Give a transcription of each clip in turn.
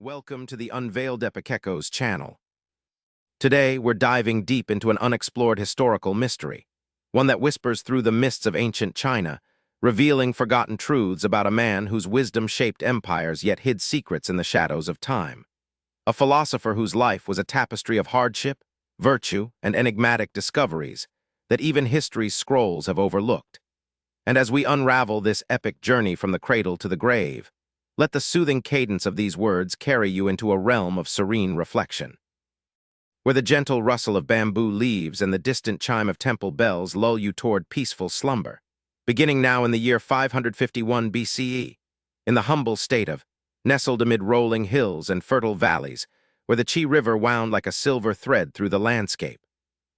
Welcome to the Unveiled Epicheco's channel. Today, we're diving deep into an unexplored historical mystery, one that whispers through the mists of ancient China, revealing forgotten truths about a man whose wisdom shaped empires yet hid secrets in the shadows of time. A philosopher whose life was a tapestry of hardship, virtue, and enigmatic discoveries that even history's scrolls have overlooked. And as we unravel this epic journey from the cradle to the grave, let the soothing cadence of these words carry you into a realm of serene reflection, where the gentle rustle of bamboo leaves and the distant chime of temple bells lull you toward peaceful slumber. Beginning now in the year 551 BCE, in the humble state of, nestled amid rolling hills and fertile valleys, where the Chi River wound like a silver thread through the landscape,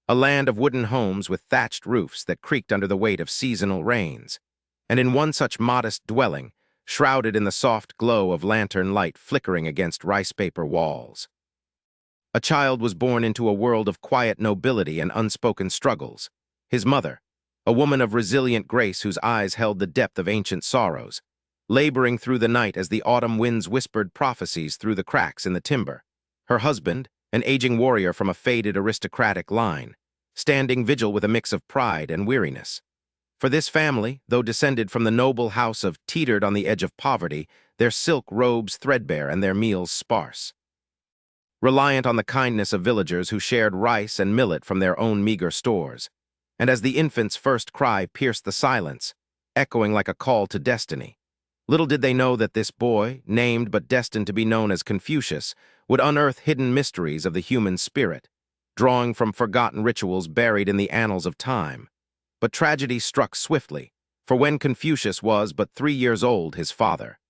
a land of wooden homes with thatched roofs that creaked under the weight of seasonal rains. And in one such modest dwelling, shrouded in the soft glow of lantern light flickering against rice paper walls, a child was born into a world of quiet nobility and unspoken struggles. His mother, a woman of resilient grace whose eyes held the depth of ancient sorrows, laboring through the night as the autumn winds whispered prophecies through the cracks in the timber. Her husband, an aging warrior from a faded aristocratic line, standing vigil with a mix of pride and weariness. For this family, though descended from the noble house of teetered on the edge of poverty, their silk robes threadbare and their meals sparse. Reliant on the kindness of villagers who shared rice and millet from their own meager stores, and as the infant's first cry pierced the silence, echoing like a call to destiny, little did they know that this boy, named but destined to be known as Confucius, would unearth hidden mysteries of the human spirit, drawing from forgotten rituals buried in the annals of time. But tragedy struck swiftly, for when Confucius was but 3 years old, his father,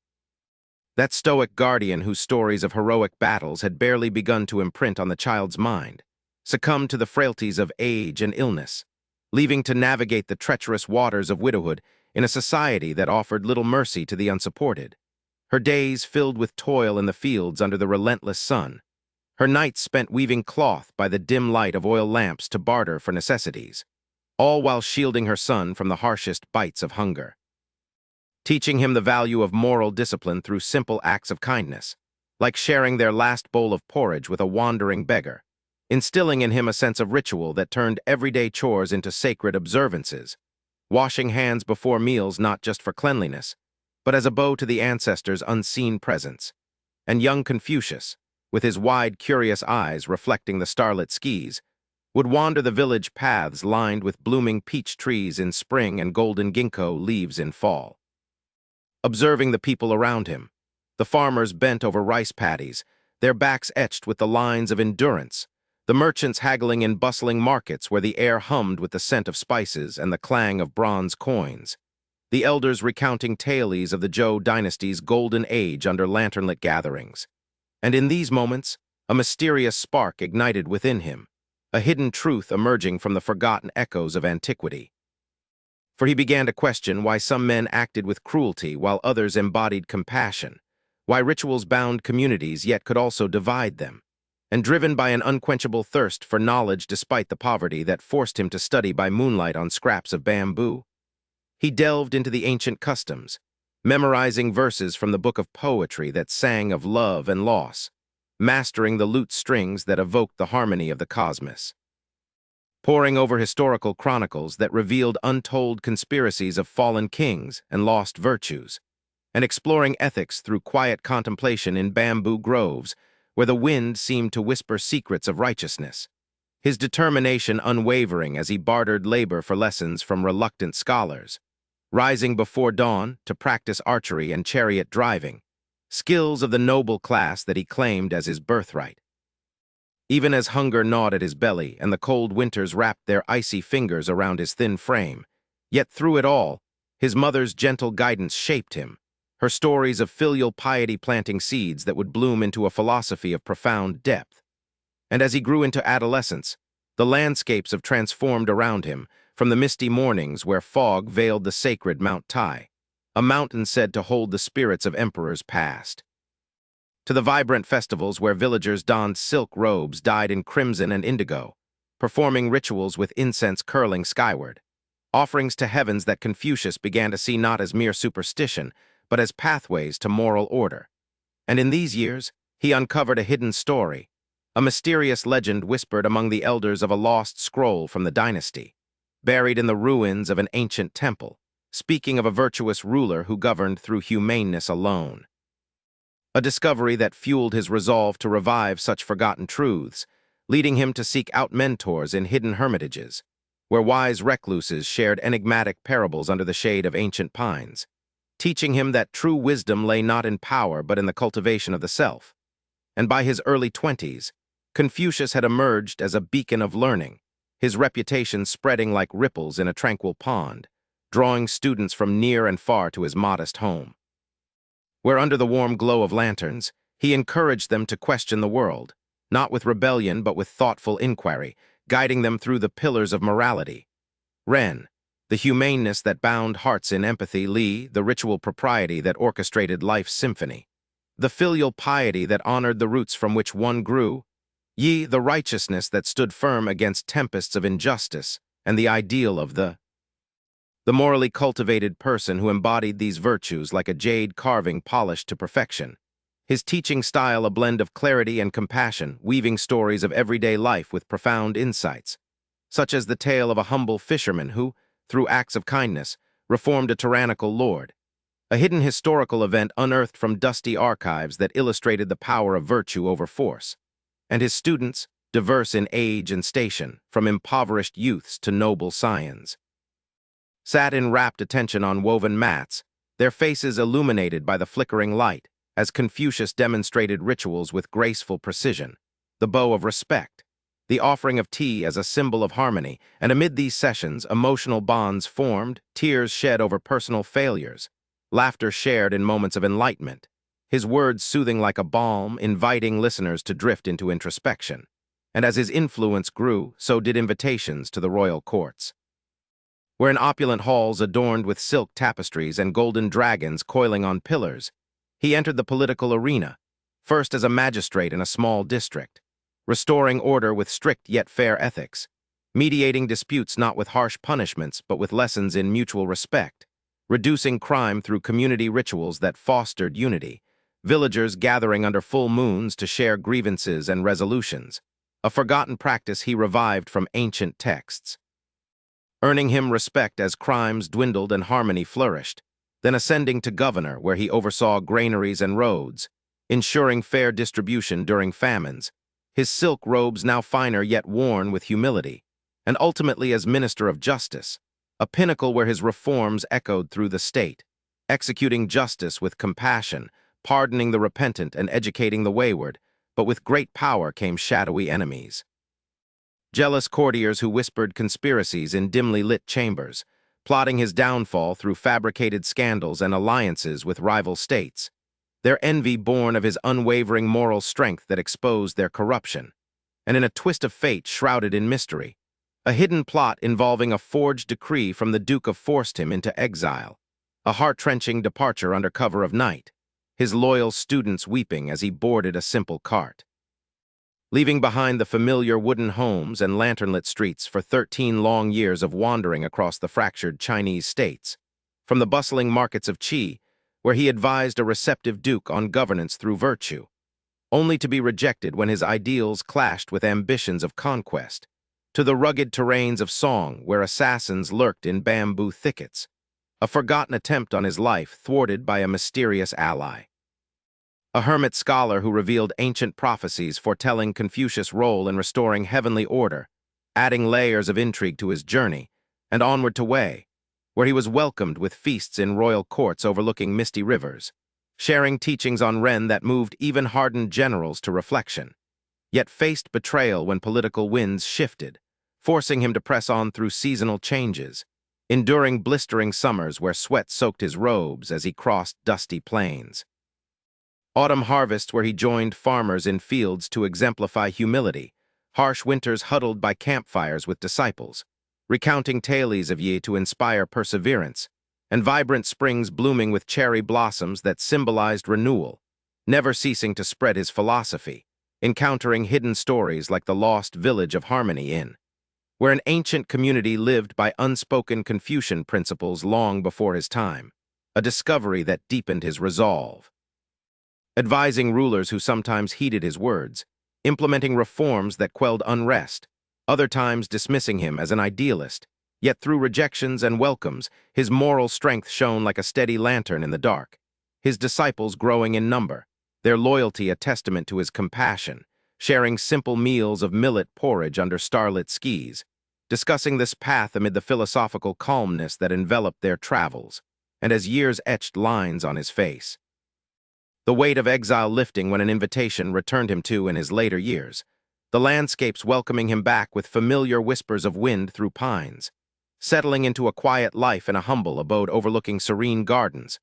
that stoic guardian whose stories of heroic battles had barely begun to imprint on the child's mind, succumbed to the frailties of age and illness, leaving to navigate the treacherous waters of widowhood in a society that offered little mercy to the unsupported. Her days filled with toil in the fields under the relentless sun, her nights spent weaving cloth by the dim light of oil lamps to barter for necessities, all while shielding her son from the harshest bites of hunger. Teaching him the value of moral discipline through simple acts of kindness, like sharing their last bowl of porridge with a wandering beggar, instilling in him a sense of ritual that turned everyday chores into sacred observances, washing hands before meals not just for cleanliness, but as a bow to the ancestors' unseen presence. And young Confucius, with his wide, curious eyes reflecting the starlit skies, would wander the village paths lined with blooming peach trees in spring and golden ginkgo leaves in fall. Observing the people around him, the farmers bent over rice paddies, their backs etched with the lines of endurance, the merchants haggling in bustling markets where the air hummed with the scent of spices and the clang of bronze coins, the elders recounting tales of the Zhou dynasty's golden age under lanternlit gatherings. And in these moments, a mysterious spark ignited within him, a hidden truth emerging from the forgotten echoes of antiquity. For he began to question why some men acted with cruelty while others embodied compassion, why rituals bound communities yet could also divide them, and driven by an unquenchable thirst for knowledge despite the poverty that forced him to study by moonlight on scraps of bamboo. He delved into the ancient customs, memorizing verses from the book of poetry that sang of love and loss, mastering the lute strings that evoked the harmony of the cosmos, poring over historical chronicles that revealed untold conspiracies of fallen kings and lost virtues, and exploring ethics through quiet contemplation in bamboo groves where the wind seemed to whisper secrets of righteousness, his determination unwavering as he bartered labor for lessons from reluctant scholars, rising before dawn to practice archery and chariot driving, skills of the noble class that he claimed as his birthright. Even as hunger gnawed at his belly and the cold winters wrapped their icy fingers around his thin frame, yet through it all, his mother's gentle guidance shaped him, her stories of filial piety planting seeds that would bloom into a philosophy of profound depth. And as he grew into adolescence, the landscapes have transformed around him, from the misty mornings where fog veiled the sacred Mount Tai, a mountain said to hold the spirits of emperors past, to the vibrant festivals where villagers donned silk robes dyed in crimson and indigo, performing rituals with incense curling skyward, offerings to heavens that Confucius began to see not as mere superstition, but as pathways to moral order. And in these years, he uncovered a hidden story, a mysterious legend whispered among the elders of a lost scroll from the dynasty, buried in the ruins of an ancient temple, speaking of a virtuous ruler who governed through humaneness alone. A discovery that fueled his resolve to revive such forgotten truths, leading him to seek out mentors in hidden hermitages, where wise recluses shared enigmatic parables under the shade of ancient pines, teaching him that true wisdom lay not in power but in the cultivation of the self. And by his early 20s, Confucius had emerged as a beacon of learning, his reputation spreading like ripples in a tranquil pond, drawing students from near and far to his modest home, where under the warm glow of lanterns, he encouraged them to question the world, not with rebellion but with thoughtful inquiry, guiding them through the pillars of morality. Ren, the humaneness that bound hearts in empathy. Li, the ritual propriety that orchestrated life's symphony. The filial piety that honored the roots from which one grew. Yi, the righteousness that stood firm against tempests of injustice, and the ideal of the morally cultivated person who embodied these virtues like a jade carving polished to perfection. His teaching style a blend of clarity and compassion, weaving stories of everyday life with profound insights, such as the tale of a humble fisherman who, through acts of kindness, reformed a tyrannical lord, a hidden historical event unearthed from dusty archives that illustrated the power of virtue over force. And his students, diverse in age and station, from impoverished youths to noble scions, sat in rapt attention on woven mats, their faces illuminated by the flickering light, as Confucius demonstrated rituals with graceful precision, the bow of respect, the offering of tea as a symbol of harmony, and amid these sessions, emotional bonds formed, tears shed over personal failures, laughter shared in moments of enlightenment, his words soothing like a balm, inviting listeners to drift into introspection. And as his influence grew, so did invitations to the royal courts, where in opulent halls adorned with silk tapestries and golden dragons coiling on pillars, he entered the political arena, first as a magistrate in a small district, restoring order with strict yet fair ethics, mediating disputes not with harsh punishments but with lessons in mutual respect, reducing crime through community rituals that fostered unity, villagers gathering under full moons to share grievances and resolutions, a forgotten practice he revived from ancient texts, earning him respect as crimes dwindled and harmony flourished, then ascending to governor where he oversaw granaries and roads, ensuring fair distribution during famines, his silk robes now finer yet worn with humility, and ultimately as minister of justice, a pinnacle where his reforms echoed through the state, executing justice with compassion, pardoning the repentant and educating the wayward, but with great power came shadowy enemies. Jealous courtiers who whispered conspiracies in dimly lit chambers, plotting his downfall through fabricated scandals and alliances with rival states, their envy born of his unwavering moral strength that exposed their corruption, and in a twist of fate shrouded in mystery, a hidden plot involving a forged decree from the Duke of forced him into exile, a heart-wrenching departure under cover of night, his loyal students weeping as he boarded a simple cart, leaving behind the familiar wooden homes and lanternlit streets for 13 long years of wandering across the fractured Chinese states, from the bustling markets of Qi, where he advised a receptive duke on governance through virtue, only to be rejected when his ideals clashed with ambitions of conquest, to the rugged terrains of Song, where assassins lurked in bamboo thickets, a forgotten attempt on his life thwarted by a mysterious ally, a hermit scholar who revealed ancient prophecies foretelling Confucius' role in restoring heavenly order, adding layers of intrigue to his journey, and onward to Wei, where he was welcomed with feasts in royal courts overlooking misty rivers, sharing teachings on Ren that moved even hardened generals to reflection, yet faced betrayal when political winds shifted, forcing him to press on through seasonal changes, enduring blistering summers where sweat soaked his robes as he crossed dusty plains, autumn harvests where he joined farmers in fields to exemplify humility, harsh winters huddled by campfires with disciples, recounting tales of Yi to inspire perseverance, and vibrant springs blooming with cherry blossoms that symbolized renewal, never ceasing to spread his philosophy, encountering hidden stories like the lost village of Harmony Inn, where an ancient community lived by unspoken Confucian principles long before his time, a discovery that deepened his resolve. advising rulers who sometimes heeded his words, implementing reforms that quelled unrest, other times dismissing him as an idealist. Yet through rejections and welcomes, his moral strength shone like a steady lantern in the dark. His disciples growing in number, their loyalty a testament to his compassion, sharing simple meals of millet porridge under starlit skies, discussing this path amid the philosophical calmness that enveloped their travels, and as years etched lines on his face. The weight of exile lifting when an invitation returned him to in his later years, the landscapes welcoming him back with familiar whispers of wind through pines, settling into a quiet life in a humble abode overlooking serene gardens,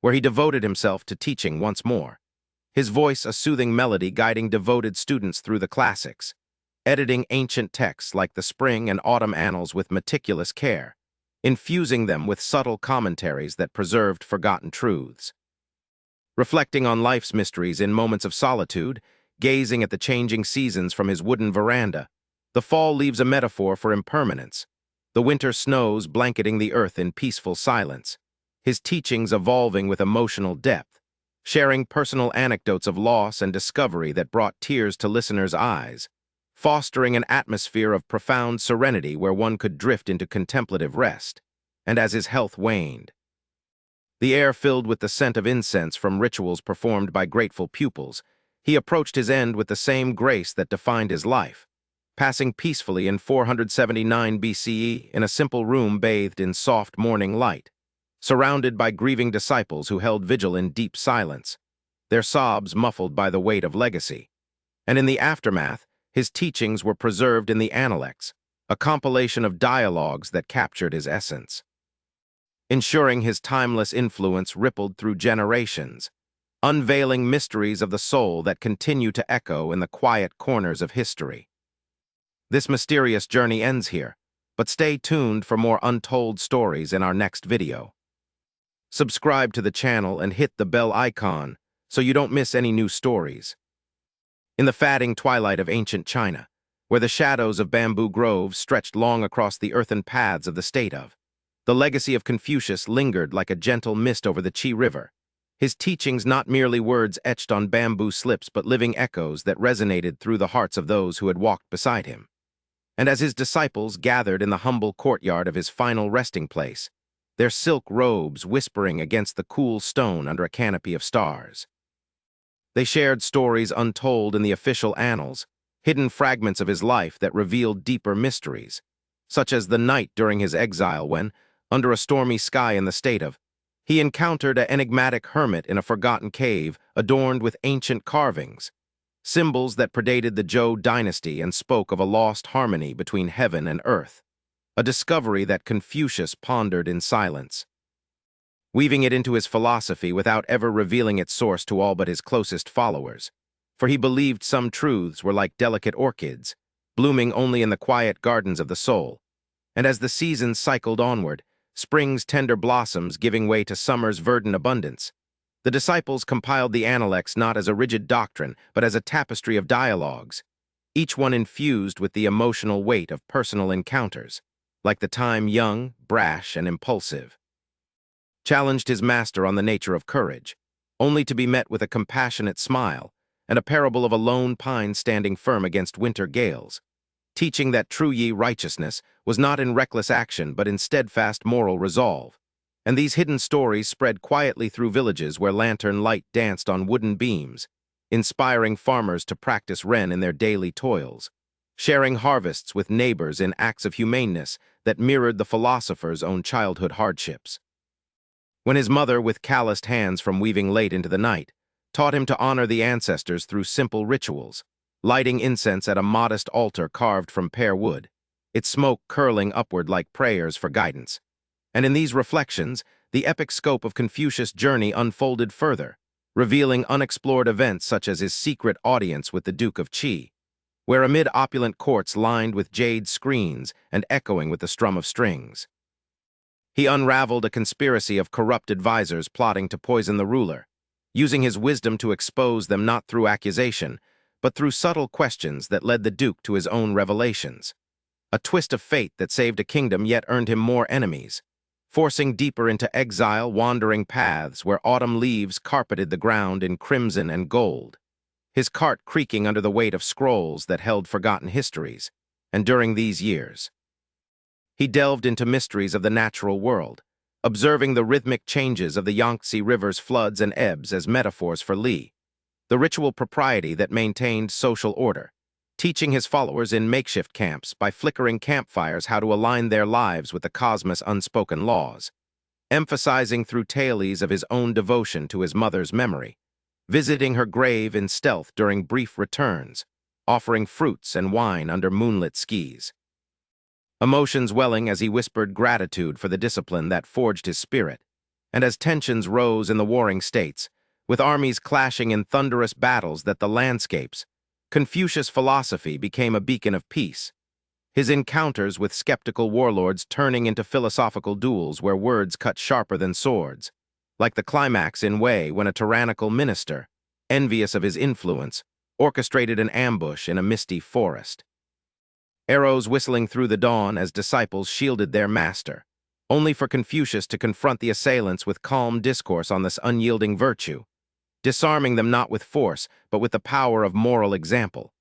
where he devoted himself to teaching once more, his voice a soothing melody guiding devoted students through the classics, editing ancient texts like the spring and autumn annals with meticulous care, infusing them with subtle commentaries that preserved forgotten truths. Reflecting on life's mysteries in moments of solitude, gazing at the changing seasons from his wooden veranda, the fall leaves a metaphor for impermanence, the winter snows blanketing the earth in peaceful silence, his teachings evolving with emotional depth, sharing personal anecdotes of loss and discovery that brought tears to listeners' eyes, fostering an atmosphere of profound serenity where one could drift into contemplative rest. And as his health waned, the air filled with the scent of incense from rituals performed by grateful pupils, he approached his end with the same grace that defined his life, passing peacefully in 479 BCE in a simple room bathed in soft morning light, surrounded by grieving disciples who held vigil in deep silence, their sobs muffled by the weight of legacy. And in the aftermath, his teachings were preserved in the Analects, a compilation of dialogues that captured his essence, ensuring his timeless influence rippled through generations, unveiling mysteries of the soul that continue to echo in the quiet corners of history. This mysterious journey ends here, but stay tuned for more untold stories in our next video. Subscribe to the channel and hit the bell icon so you don't miss any new stories. In the fading twilight of ancient China, where the shadows of bamboo groves stretched long across the earthen paths of the state of, the legacy of Confucius lingered like a gentle mist over the Qi River, his teachings not merely words etched on bamboo slips but living echoes that resonated through the hearts of those who had walked beside him. And as his disciples gathered in the humble courtyard of his final resting place, their silk robes whispering against the cool stone under a canopy of stars, they shared stories untold in the official annals, hidden fragments of his life that revealed deeper mysteries, such as the night during his exile when, under a stormy sky in the state of, he encountered an enigmatic hermit in a forgotten cave adorned with ancient carvings, symbols that predated the Zhou dynasty and spoke of a lost harmony between heaven and earth, a discovery that Confucius pondered in silence, weaving it into his philosophy without ever revealing its source to all but his closest followers, for he believed some truths were like delicate orchids, blooming only in the quiet gardens of the soul, and as the seasons cycled onward, spring's tender blossoms giving way to summer's verdant abundance, the disciples compiled the Analects not as a rigid doctrine, but as a tapestry of dialogues, each one infused with the emotional weight of personal encounters, like the time young, brash, and impulsive, challenged his master on the nature of courage, only to be met with a compassionate smile and a parable of a lone pine standing firm against winter gales, teaching that true righteousness was not in reckless action but in steadfast moral resolve. And these hidden stories spread quietly through villages where lantern light danced on wooden beams, inspiring farmers to practice Ren in their daily toils, sharing harvests with neighbors in acts of humaneness that mirrored the philosopher's own childhood hardships. When his mother, with calloused hands from weaving late into the night, taught him to honor the ancestors through simple rituals, lighting incense at a modest altar carved from pear wood, its smoke curling upward like prayers for guidance. And in these reflections, the epic scope of Confucius' journey unfolded further, revealing unexplored events such as his secret audience with the Duke of Qi, where amid opulent courts lined with jade screens and echoing with the strum of strings, he unraveled a conspiracy of corrupt advisors plotting to poison the ruler, using his wisdom to expose them not through accusation, but through subtle questions that led the Duke to his own revelations. A twist of fate that saved a kingdom yet earned him more enemies, forcing deeper into exile, wandering paths where autumn leaves carpeted the ground in crimson and gold, his cart creaking under the weight of scrolls that held forgotten histories. And during these years, he delved into mysteries of the natural world, observing the rhythmic changes of the Yangtze River's floods and ebbs as metaphors for Li, the ritual propriety that maintained social order, teaching his followers in makeshift camps by flickering campfires how to align their lives with the cosmos' unspoken laws, emphasizing through tales of his own devotion to his mother's memory, visiting her grave in stealth during brief returns, offering fruits and wine under moonlit skies. Emotions welling as he whispered gratitude for the discipline that forged his spirit, and as tensions rose in the warring states, with armies clashing in thunderous battles that the landscapes, Confucius' philosophy became a beacon of peace, his encounters with skeptical warlords turning into philosophical duels where words cut sharper than swords, like the climax in Wei when a tyrannical minister, envious of his influence, orchestrated an ambush in a misty forest. Arrows whistling through the dawn as disciples shielded their master, only for Confucius to confront the assailants with calm discourse on this unyielding virtue, disarming them not with force, but with the power of moral example,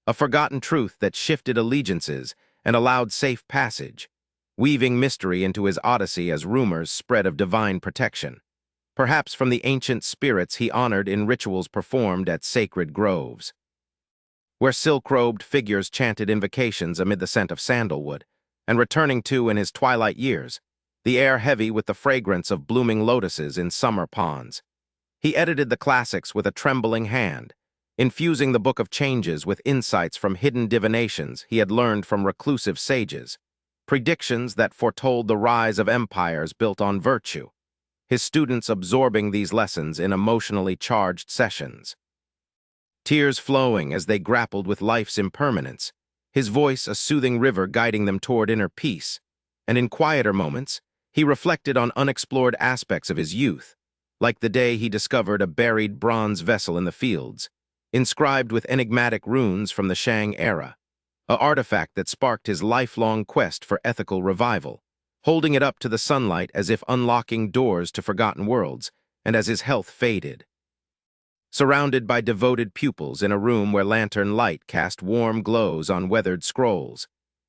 a forgotten truth that shifted allegiances and allowed safe passage, weaving mystery into his odyssey as rumors spread of divine protection, perhaps from the ancient spirits he honored in rituals performed at sacred groves, where silk-robed figures chanted invocations amid the scent of sandalwood, and returning to, in his twilight years, the air heavy with the fragrance of blooming lotuses in summer ponds. He edited the classics with a trembling hand, infusing the Book of Changes with insights from hidden divinations he had learned from reclusive sages, predictions that foretold the rise of empires built on virtue, his students absorbing these lessons in emotionally charged sessions, tears flowing as they grappled with life's impermanence, his voice a soothing river guiding them toward inner peace, and in quieter moments, he reflected on unexplored aspects of his youth, like the day he discovered a buried bronze vessel in the fields, inscribed with enigmatic runes from the Shang era, an artifact that sparked his lifelong quest for ethical revival, holding it up to the sunlight as if unlocking doors to forgotten worlds, and as his health faded. Surrounded by devoted pupils in a room where lantern light cast warm glows on weathered scrolls,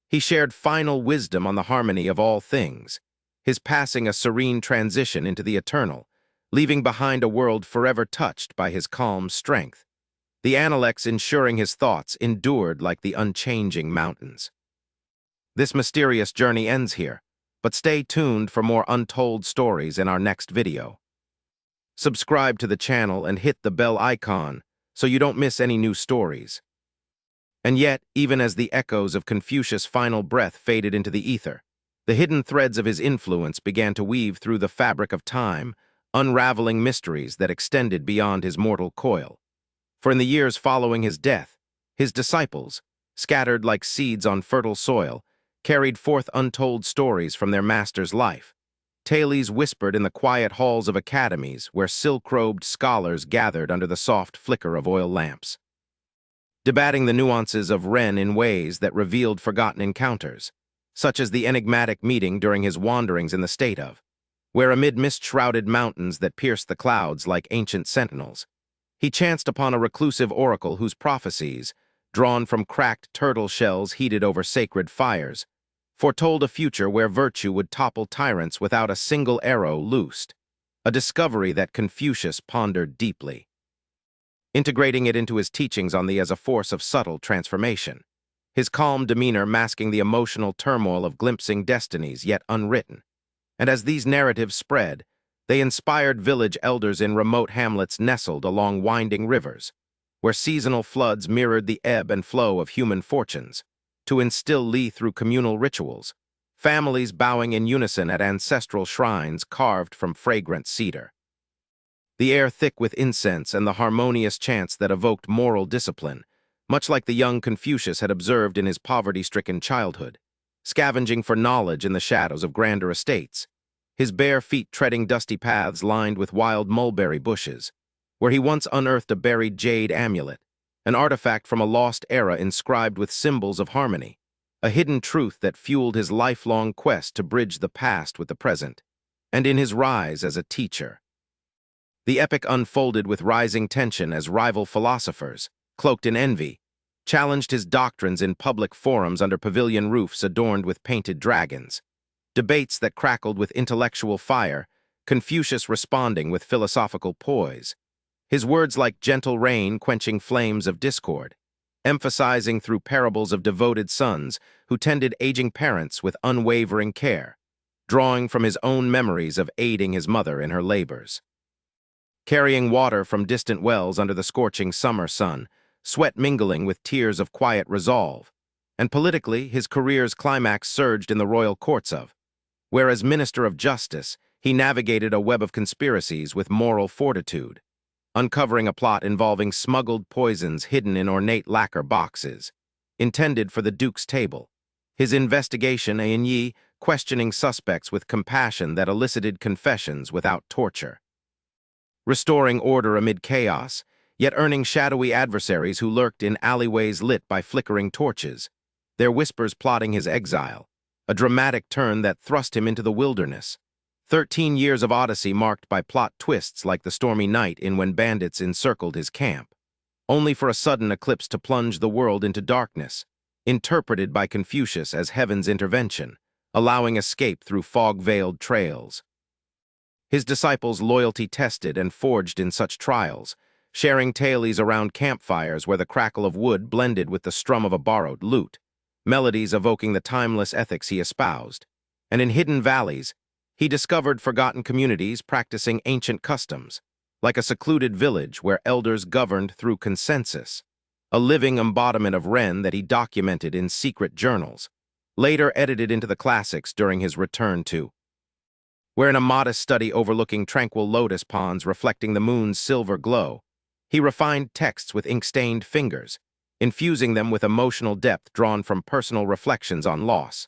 he shared final wisdom on the harmony of all things, his passing a serene transition into the eternal, leaving behind a world forever touched by his calm strength, the Analects ensuring his thoughts endured like the unchanging mountains. This mysterious journey ends here, but stay tuned for more untold stories in our next video. Subscribe to the channel and hit the bell icon so you don't miss any new stories. And yet, even as the echoes of Confucius' final breath faded into the ether, the hidden threads of his influence began to weave through the fabric of time, unraveling mysteries that extended beyond his mortal coil. For in the years following his death, his disciples, scattered like seeds on fertile soil, carried forth untold stories from their master's life, tales whispered in the quiet halls of academies where silk-robed scholars gathered under the soft flicker of oil lamps, debating the nuances of Ren in ways that revealed forgotten encounters, such as the enigmatic meeting during his wanderings in the state of, where amid mist-shrouded mountains that pierced the clouds like ancient sentinels, he chanced upon a reclusive oracle whose prophecies, drawn from cracked turtle shells heated over sacred fires, foretold a future where virtue would topple tyrants without a single arrow loosed, a discovery that Confucius pondered deeply, integrating it into his teachings on the as a force of subtle transformation, his calm demeanor masking the emotional turmoil of glimpsing destinies yet unwritten. And as these narratives spread, they inspired village elders in remote hamlets nestled along winding rivers, where seasonal floods mirrored the ebb and flow of human fortunes, to instill Li through communal rituals, families bowing in unison at ancestral shrines carved from fragrant cedar. The air thick with incense and the harmonious chants that evoked moral discipline, much like the young Confucius had observed in his poverty-stricken childhood, scavenging for knowledge in the shadows of grander estates, his bare feet treading dusty paths lined with wild mulberry bushes, where he once unearthed a buried jade amulet, an artifact from a lost era inscribed with symbols of harmony, a hidden truth that fueled his lifelong quest to bridge the past with the present. and in his rise as a teacher. The epic unfolded with rising tension as rival philosophers, cloaked in envy, challenged his doctrines in public forums under pavilion roofs adorned with painted dragons. Debates that crackled with intellectual fire, Confucius responding with philosophical poise. His words like gentle rain quenching flames of discord, emphasizing through parables of devoted sons who tended aging parents with unwavering care, drawing from his own memories of aiding his mother in her labors. Carrying water from distant wells under the scorching summer sun, sweat mingling with tears of quiet resolve, and politically his career's climax surged in the royal courts of, where as Minister of Justice, he navigated a web of conspiracies with moral fortitude, uncovering a plot involving smuggled poisons hidden in ornate lacquer boxes, intended for the Duke's table. His investigation questioning suspects with compassion that elicited confessions without torture. Restoring order amid chaos, yet earning shadowy adversaries who lurked in alleyways lit by flickering torches, their whispers plotting his exile, a dramatic turn that thrust him into the wilderness. 13 years of odyssey marked by plot twists like the stormy night in when bandits encircled his camp, only for a sudden eclipse to plunge the world into darkness, interpreted by Confucius as heaven's intervention, allowing escape through fog-veiled trails. His disciples' loyalty tested and forged in such trials, sharing tales around campfires where the crackle of wood blended with the strum of a borrowed lute, melodies evoking the timeless ethics he espoused. And in hidden valleys, he discovered forgotten communities practicing ancient customs, like a secluded village where elders governed through consensus, a living embodiment of Ren that he documented in secret journals, later edited into the classics during his return to, where in a modest study overlooking tranquil lotus ponds reflecting the moon's silver glow, he refined texts with ink-stained fingers, infusing them with emotional depth drawn from personal reflections on loss,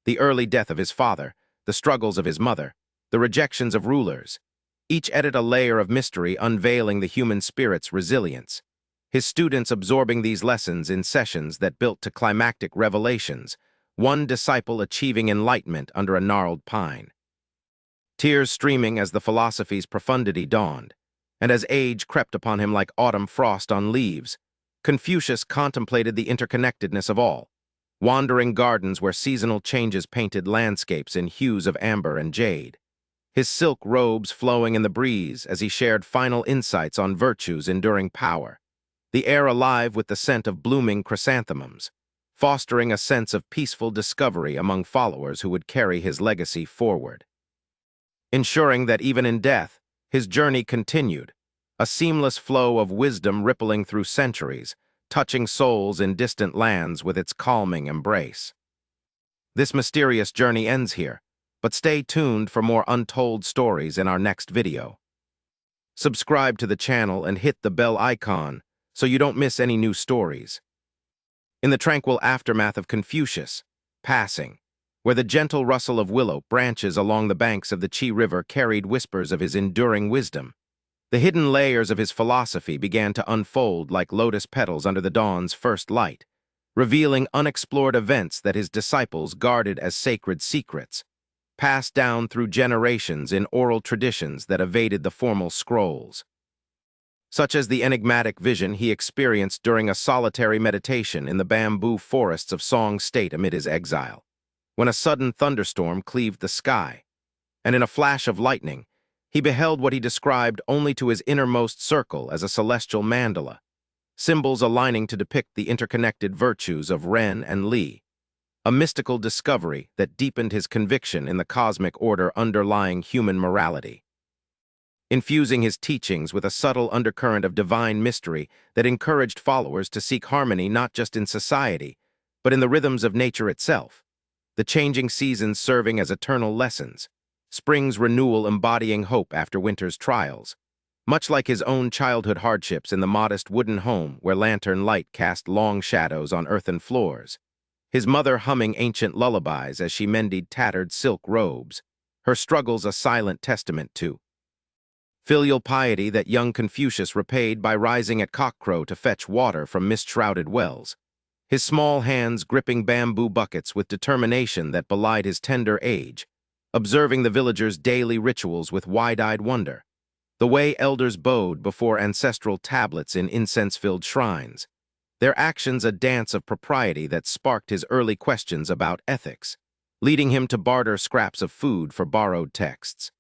the early death of his father, the struggles of his mother, the rejections of rulers, each added a layer of mystery unveiling the human spirit's resilience, his students absorbing these lessons in sessions that built to climactic revelations, one disciple achieving enlightenment under a gnarled pine. Tears streaming as the philosophy's profundity dawned, and as age crept upon him like autumn frost on leaves, Confucius contemplated the interconnectedness of all, wandering gardens where seasonal changes painted landscapes in hues of amber and jade, his silk robes flowing in the breeze as he shared final insights on virtue's enduring power, the air alive with the scent of blooming chrysanthemums, fostering a sense of peaceful discovery among followers who would carry his legacy forward. Ensuring that even in death, his journey continued, a seamless flow of wisdom rippling through centuries, touching souls in distant lands with its calming embrace. This mysterious journey ends here, but stay tuned for more untold stories in our next video. Subscribe to the channel and hit the bell icon so you don't miss any new stories. In the tranquil aftermath of Confucius' passing, where the gentle rustle of willow branches along the banks of the Qi River carried whispers of his enduring wisdom, the hidden layers of his philosophy began to unfold like lotus petals under the dawn's first light, revealing unexplored events that his disciples guarded as sacred secrets, passed down through generations in oral traditions that evaded the formal scrolls. Such as the enigmatic vision he experienced during a solitary meditation in the bamboo forests of Song State amid his exile, when a sudden thunderstorm cleaved the sky, and in a flash of lightning, he beheld what he described only to his innermost circle as a celestial mandala, symbols aligning to depict the interconnected virtues of Ren and Li, a mystical discovery that deepened his conviction in the cosmic order underlying human morality. Infusing his teachings with a subtle undercurrent of divine mystery that encouraged followers to seek harmony not just in society, but in the rhythms of nature itself, the changing seasons serving as eternal lessons, spring's renewal embodying hope after winter's trials, much like his own childhood hardships in the modest wooden home where lantern light cast long shadows on earthen floors, his mother humming ancient lullabies as she mended tattered silk robes, her struggles a silent testament to filial piety that young Confucius repaid by rising at cockcrow to fetch water from mist-shrouded wells, his small hands gripping bamboo buckets with determination that belied his tender age, observing the villagers' daily rituals with wide-eyed wonder, the way elders bowed before ancestral tablets in incense-filled shrines, their actions a dance of propriety that sparked his early questions about ethics, leading him to barter scraps of food for borrowed texts.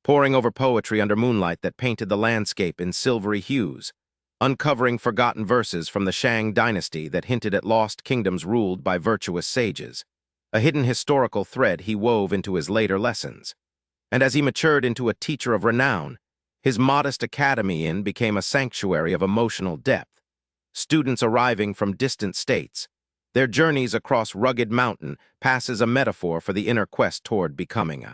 Poring over poetry under moonlight that painted the landscape in silvery hues, uncovering forgotten verses from the Shang dynasty that hinted at lost kingdoms ruled by virtuous sages, a hidden historical thread he wove into his later lessons. And as he matured into a teacher of renown, his modest academy inn became a sanctuary of emotional depth. Students arriving from distant states, their journeys across rugged mountain passes a metaphor for the inner quest toward becoming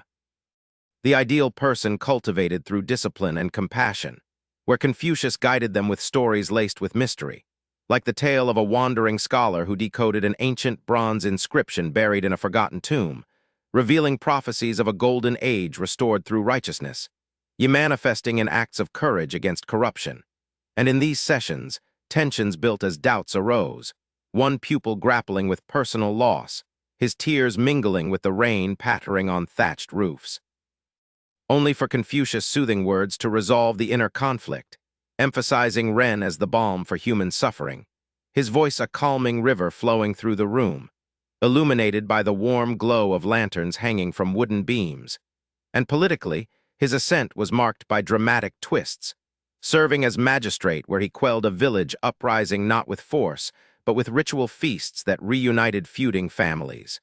the ideal person cultivated through discipline and compassion, where Confucius guided them with stories laced with mystery, like the tale of a wandering scholar who decoded an ancient bronze inscription buried in a forgotten tomb, revealing prophecies of a golden age restored through righteousness, yet manifesting in acts of courage against corruption. And in these sessions, tensions built as doubts arose, one pupil grappling with personal loss, his tears mingling with the rain pattering on thatched roofs. Only for Confucius' soothing words to resolve the inner conflict, emphasizing Ren as the balm for human suffering, his voice a calming river flowing through the room, illuminated by the warm glow of lanterns hanging from wooden beams. And politically, his ascent was marked by dramatic twists, serving as magistrate where he quelled a village uprising not with force, but with ritual feasts that reunited feuding families.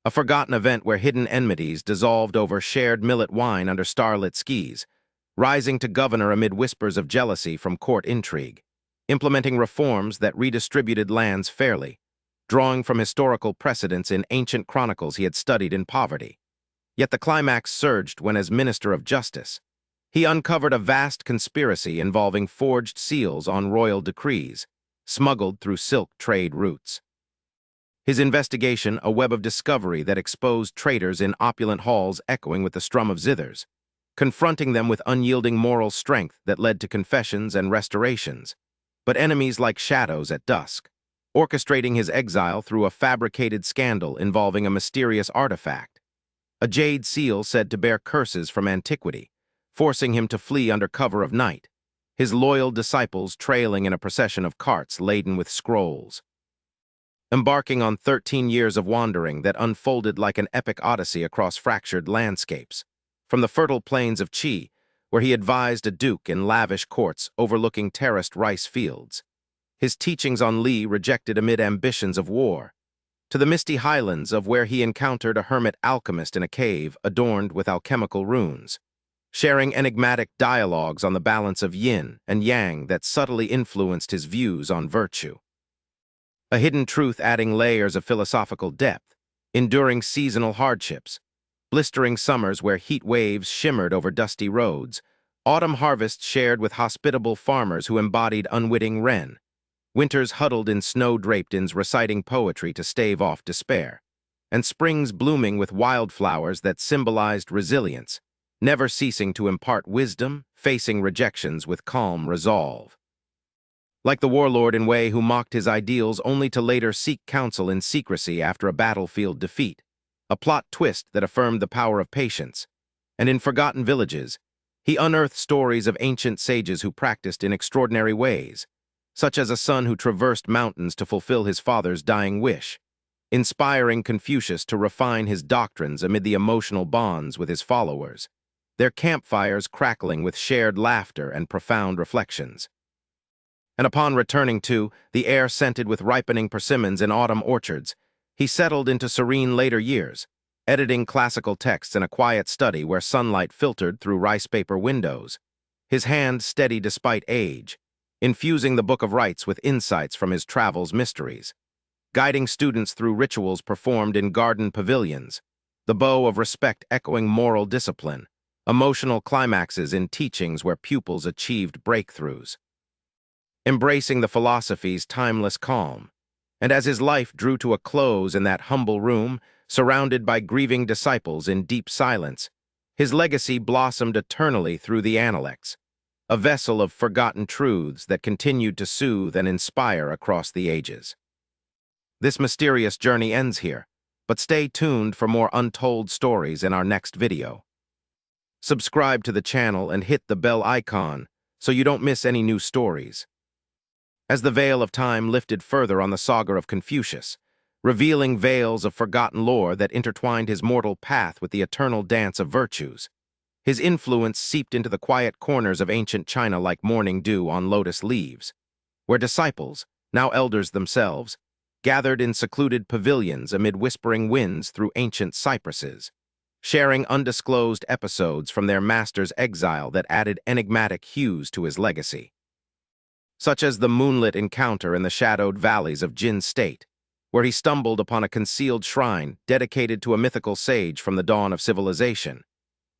A forgotten event where hidden enmities dissolved over shared millet wine under starlit skies, rising to governor amid whispers of jealousy from court intrigue, implementing reforms that redistributed lands fairly, drawing from historical precedents in ancient chronicles he had studied in poverty. Yet the climax surged when, as Minister of Justice, he uncovered a vast conspiracy involving forged seals on royal decrees, smuggled through silk trade routes. His investigation, a web of discovery that exposed traitors in opulent halls echoing with the strum of zithers, confronting them with unyielding moral strength that led to confessions and restorations, but enemies like shadows at dusk, orchestrating his exile through a fabricated scandal involving a mysterious artifact, a jade seal said to bear curses from antiquity, forcing him to flee under cover of night, his loyal disciples trailing in a procession of carts laden with scrolls. Embarking on 13 years of wandering that unfolded like an epic odyssey across fractured landscapes, from the fertile plains of Qi, where he advised a duke in lavish courts overlooking terraced rice fields, his teachings on Li rejected amid ambitions of war, to the misty highlands of where he encountered a hermit alchemist in a cave adorned with alchemical runes, sharing enigmatic dialogues on the balance of yin and yang that subtly influenced his views on virtue. A hidden truth adding layers of philosophical depth, enduring seasonal hardships, blistering summers where heat waves shimmered over dusty roads, autumn harvests shared with hospitable farmers who embodied unwitting Ren, winters huddled in snow-draped inns reciting poetry to stave off despair, and springs blooming with wildflowers that symbolized resilience, never ceasing to impart wisdom, facing rejections with calm resolve. Like the warlord in Wei who mocked his ideals only to later seek counsel in secrecy after a battlefield defeat, a plot twist that affirmed the power of patience. And in forgotten villages, he unearthed stories of ancient sages who practiced in extraordinary ways, such as a son who traversed mountains to fulfill his father's dying wish, inspiring Confucius to refine his doctrines amid the emotional bonds with his followers, their campfires crackling with shared laughter and profound reflections. And upon returning to, the air scented with ripening persimmons in autumn orchards, he settled into serene later years, editing classical texts in a quiet study where sunlight filtered through rice paper windows, his hand steady despite age, infusing the Book of Rites with insights from his travels' mysteries, guiding students through rituals performed in garden pavilions, the bow of respect echoing moral discipline, emotional climaxes in teachings where pupils achieved breakthroughs, embracing the philosophy's timeless calm. And as his life drew to a close in that humble room, surrounded by grieving disciples in deep silence, his legacy blossomed eternally through the Analects, a vessel of forgotten truths that continued to soothe and inspire across the ages. This mysterious journey ends here, But stay tuned for more untold stories in our next video. Subscribe to the channel and hit the bell icon so you don't miss any new stories. As the veil of time lifted further on the saga of Confucius, revealing veils of forgotten lore that intertwined his mortal path with the eternal dance of virtues, his influence seeped into the quiet corners of ancient China like morning dew on lotus leaves, where disciples, now elders themselves, gathered in secluded pavilions amid whispering winds through ancient cypresses, sharing undisclosed episodes from their master's exile that added enigmatic hues to his legacy. Such as the moonlit encounter in the shadowed valleys of Jin State, where he stumbled upon a concealed shrine dedicated to a mythical sage from the dawn of civilization,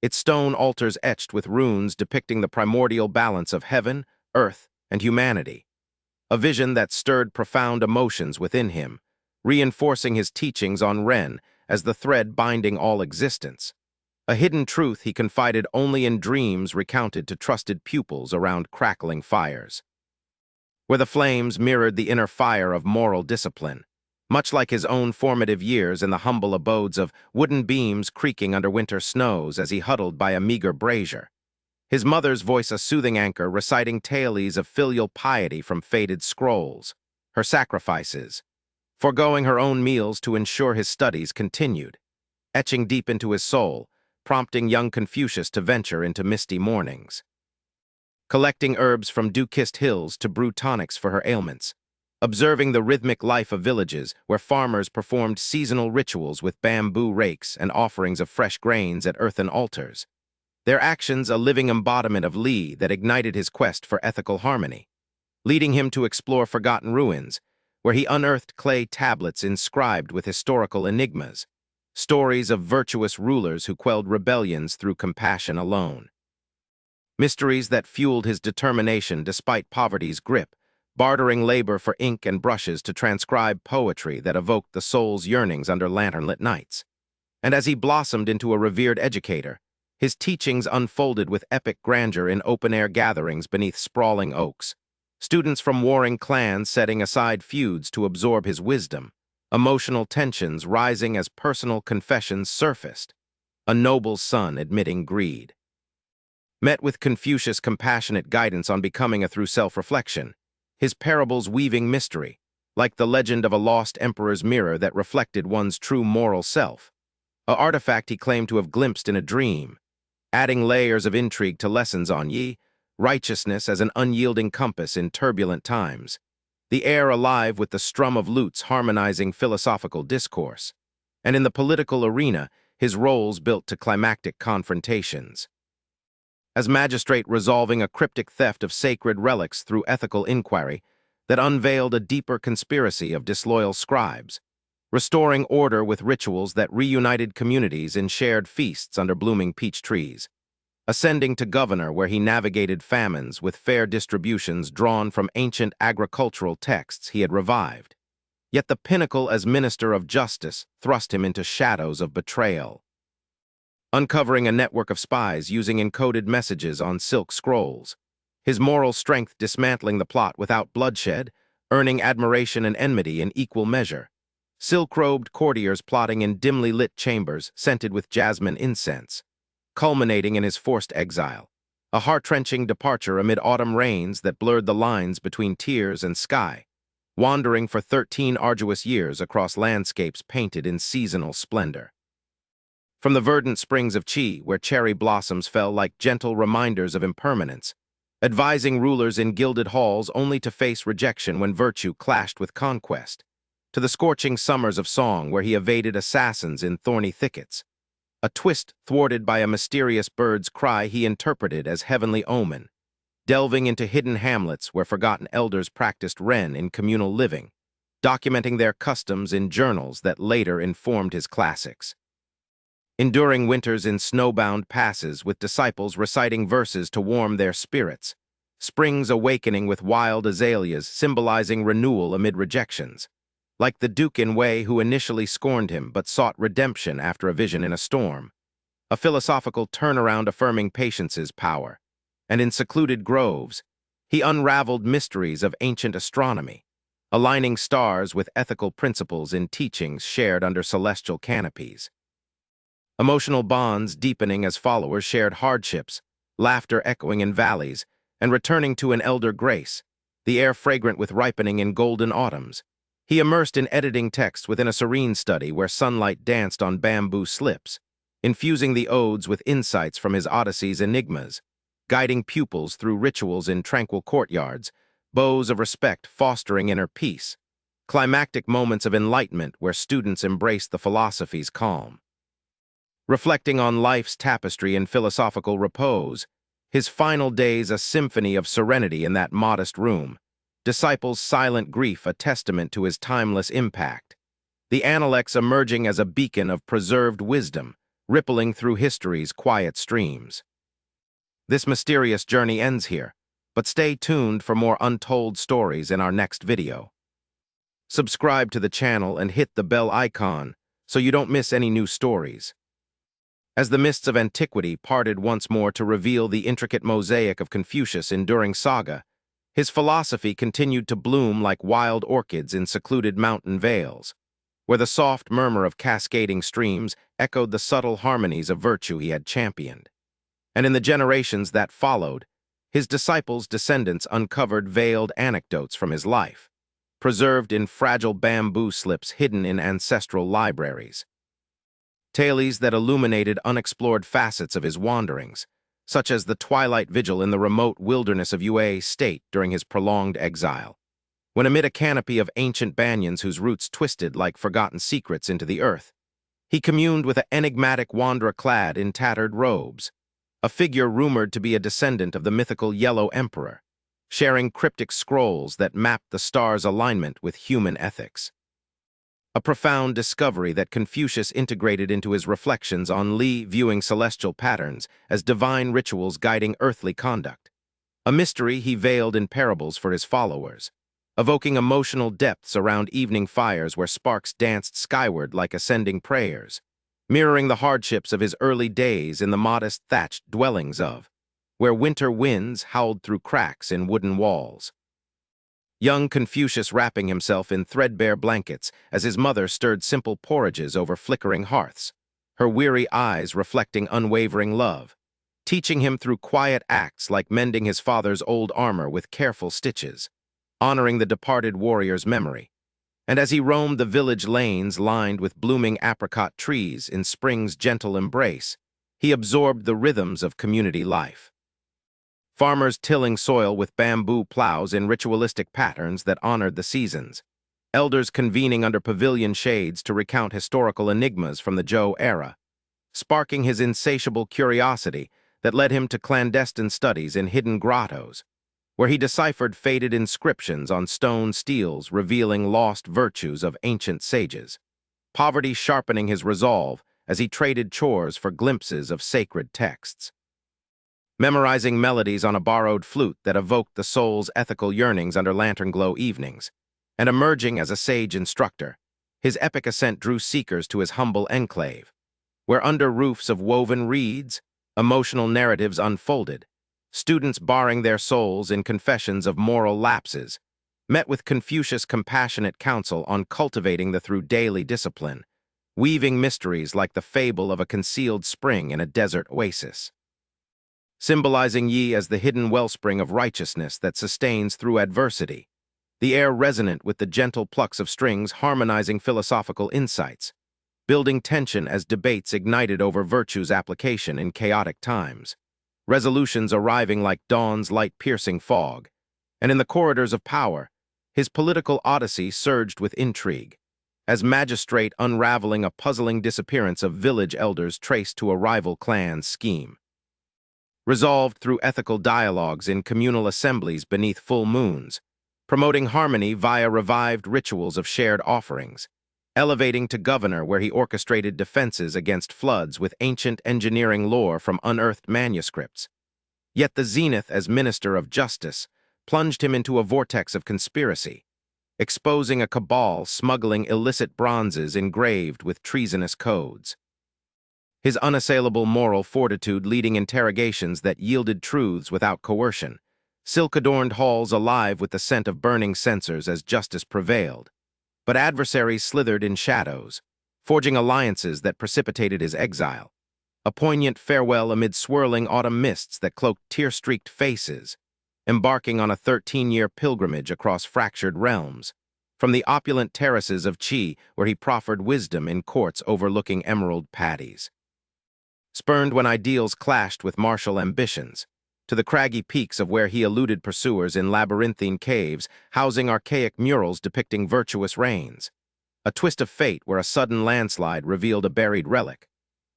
its stone altars etched with runes depicting the primordial balance of heaven, earth, and humanity. A vision that stirred profound emotions within him, reinforcing his teachings on Ren as the thread binding all existence. A hidden truth he confided only in dreams recounted to trusted pupils around crackling fires, where the flames mirrored the inner fire of moral discipline, much like his own formative years in the humble abodes of wooden beams creaking under winter snows as he huddled by a meager brazier. His mother's voice a soothing anchor reciting tales of filial piety from faded scrolls, her sacrifices, foregoing her own meals to ensure his studies continued, etching deep into his soul, prompting young Confucius to venture into misty mornings, collecting herbs from dew-kissed hills to brew tonics for her ailments, observing the rhythmic life of villages where farmers performed seasonal rituals with bamboo rakes and offerings of fresh grains at earthen altars, their actions a living embodiment of Li that ignited his quest for ethical harmony, leading him to explore forgotten ruins, where he unearthed clay tablets inscribed with historical enigmas, stories of virtuous rulers who quelled rebellions through compassion alone. Mysteries that fueled his determination despite poverty's grip, bartering labor for ink and brushes to transcribe poetry that evoked the soul's yearnings under lantern-lit nights. And as he blossomed into a revered educator, his teachings unfolded with epic grandeur in open-air gatherings beneath sprawling oaks, students from warring clans setting aside feuds to absorb his wisdom, emotional tensions rising as personal confessions surfaced, a noble son admitting greed. Met with Confucius' compassionate guidance on becoming through self-reflection, his parables weaving mystery, like the legend of a lost emperor's mirror that reflected one's true moral self, an artifact he claimed to have glimpsed in a dream, adding layers of intrigue to lessons on righteousness as an unyielding compass in turbulent times, the air alive with the strum of lutes harmonizing philosophical discourse, and in the political arena, his roles built to climactic confrontations. As magistrate resolving a cryptic theft of sacred relics through ethical inquiry that unveiled a deeper conspiracy of disloyal scribes, restoring order with rituals that reunited communities in shared feasts under blooming peach trees, ascending to governor where he navigated famines with fair distributions drawn from ancient agricultural texts he had revived. Yet the pinnacle as minister of justice thrust him into shadows of betrayal, uncovering a network of spies using encoded messages on silk scrolls, his moral strength dismantling the plot without bloodshed, earning admiration and enmity in equal measure, silk-robed courtiers plotting in dimly lit chambers scented with jasmine incense, culminating in his forced exile, a heart-wrenching departure amid autumn rains that blurred the lines between tears and sky, wandering for 13 arduous years across landscapes painted in seasonal splendor. From the verdant springs of Qi, where cherry blossoms fell like gentle reminders of impermanence, advising rulers in gilded halls only to face rejection when virtue clashed with conquest, to the scorching summers of Song where he evaded assassins in thorny thickets, a twist thwarted by a mysterious bird's cry he interpreted as heavenly omen, delving into hidden hamlets where forgotten elders practiced Ren in communal living, documenting their customs in journals that later informed his classics. Enduring winters in snowbound passes with disciples reciting verses to warm their spirits, springs awakening with wild azaleas symbolizing renewal amid rejections, like the Duke in Wei who initially scorned him but sought redemption after a vision in a storm, a philosophical turnaround affirming patience's power, and in secluded groves, he unraveled mysteries of ancient astronomy, aligning stars with ethical principles in teachings shared under celestial canopies. Emotional bonds deepening as followers shared hardships, laughter echoing in valleys, and returning to an elder grace, the air fragrant with ripening in golden autumns. He immersed in editing text within a serene study where sunlight danced on bamboo slips, infusing the odes with insights from his Odyssey's enigmas, guiding pupils through rituals in tranquil courtyards, bows of respect fostering inner peace, climactic moments of enlightenment where students embraced the philosophy's calm. Reflecting on life's tapestry in philosophical repose, his final days a symphony of serenity in that modest room, disciples' silent grief a testament to his timeless impact, the Analects emerging as a beacon of preserved wisdom, rippling through history's quiet streams. This mysterious journey ends here, but stay tuned for more untold stories in our next video. Subscribe to the channel and hit the bell icon so you don't miss any new stories. As the mists of antiquity parted once more to reveal the intricate mosaic of Confucius' enduring saga, his philosophy continued to bloom like wild orchids in secluded mountain vales, where the soft murmur of cascading streams echoed the subtle harmonies of virtue he had championed. And in the generations that followed, his disciples' descendants uncovered veiled anecdotes from his life, preserved in fragile bamboo slips hidden in ancestral libraries. Tales that illuminated unexplored facets of his wanderings, such as the twilight vigil in the remote wilderness of Yue State during his prolonged exile, when amid a canopy of ancient banyans whose roots twisted like forgotten secrets into the earth, he communed with an enigmatic wanderer clad in tattered robes, a figure rumored to be a descendant of the mythical Yellow Emperor, sharing cryptic scrolls that mapped the stars' alignment with human ethics. A profound discovery that Confucius integrated into his reflections on Li, viewing celestial patterns as divine rituals guiding earthly conduct, a mystery he veiled in parables for his followers, evoking emotional depths around evening fires where sparks danced skyward like ascending prayers, mirroring the hardships of his early days in the modest thatched dwellings of, where winter winds howled through cracks in wooden walls. Young Confucius wrapping himself in threadbare blankets as his mother stirred simple porridges over flickering hearths, her weary eyes reflecting unwavering love, teaching him through quiet acts like mending his father's old armor with careful stitches, honoring the departed warrior's memory. And as he roamed the village lanes lined with blooming apricot trees in spring's gentle embrace, he absorbed the rhythms of community life. Farmers tilling soil with bamboo plows in ritualistic patterns that honored the seasons, elders convening under pavilion shades to recount historical enigmas from the Zhou era, sparking his insatiable curiosity that led him to clandestine studies in hidden grottos, where he deciphered faded inscriptions on stone steels revealing lost virtues of ancient sages, poverty sharpening his resolve as he traded chores for glimpses of sacred texts. Memorizing melodies on a borrowed flute that evoked the soul's ethical yearnings under lantern-glow evenings, and emerging as a sage instructor, his epic ascent drew seekers to his humble enclave, where under roofs of woven reeds, emotional narratives unfolded, students baring their souls in confessions of moral lapses, met with Confucius' compassionate counsel on cultivating the through daily discipline, weaving mysteries like the fable of a concealed spring in a desert oasis. Symbolizing Yi as the hidden wellspring of righteousness that sustains through adversity, the air resonant with the gentle plucks of strings harmonizing philosophical insights, building tension as debates ignited over virtue's application in chaotic times, resolutions arriving like dawn's light-piercing fog, and in the corridors of power, his political odyssey surged with intrigue, as magistrate unraveling a puzzling disappearance of village elders traced to a rival clan's scheme. Resolved through ethical dialogues in communal assemblies beneath full moons, promoting harmony via revived rituals of shared offerings, elevating to governor where he orchestrated defenses against floods with ancient engineering lore from unearthed manuscripts. Yet the zenith as minister of justice plunged him into a vortex of conspiracy, exposing a cabal smuggling illicit bronzes engraved with treasonous codes. His unassailable moral fortitude leading interrogations that yielded truths without coercion, silk-adorned halls alive with the scent of burning censers as justice prevailed. But adversaries slithered in shadows, forging alliances that precipitated his exile. A poignant farewell amid swirling autumn mists that cloaked tear-streaked faces, embarking on a 13-year pilgrimage across fractured realms. From the opulent terraces of Qi, where he proffered wisdom in courts overlooking emerald paddies. Spurned when ideals clashed with martial ambitions, to the craggy peaks of where he eluded pursuers in labyrinthine caves, housing archaic murals depicting virtuous reigns. A twist of fate where a sudden landslide revealed a buried relic.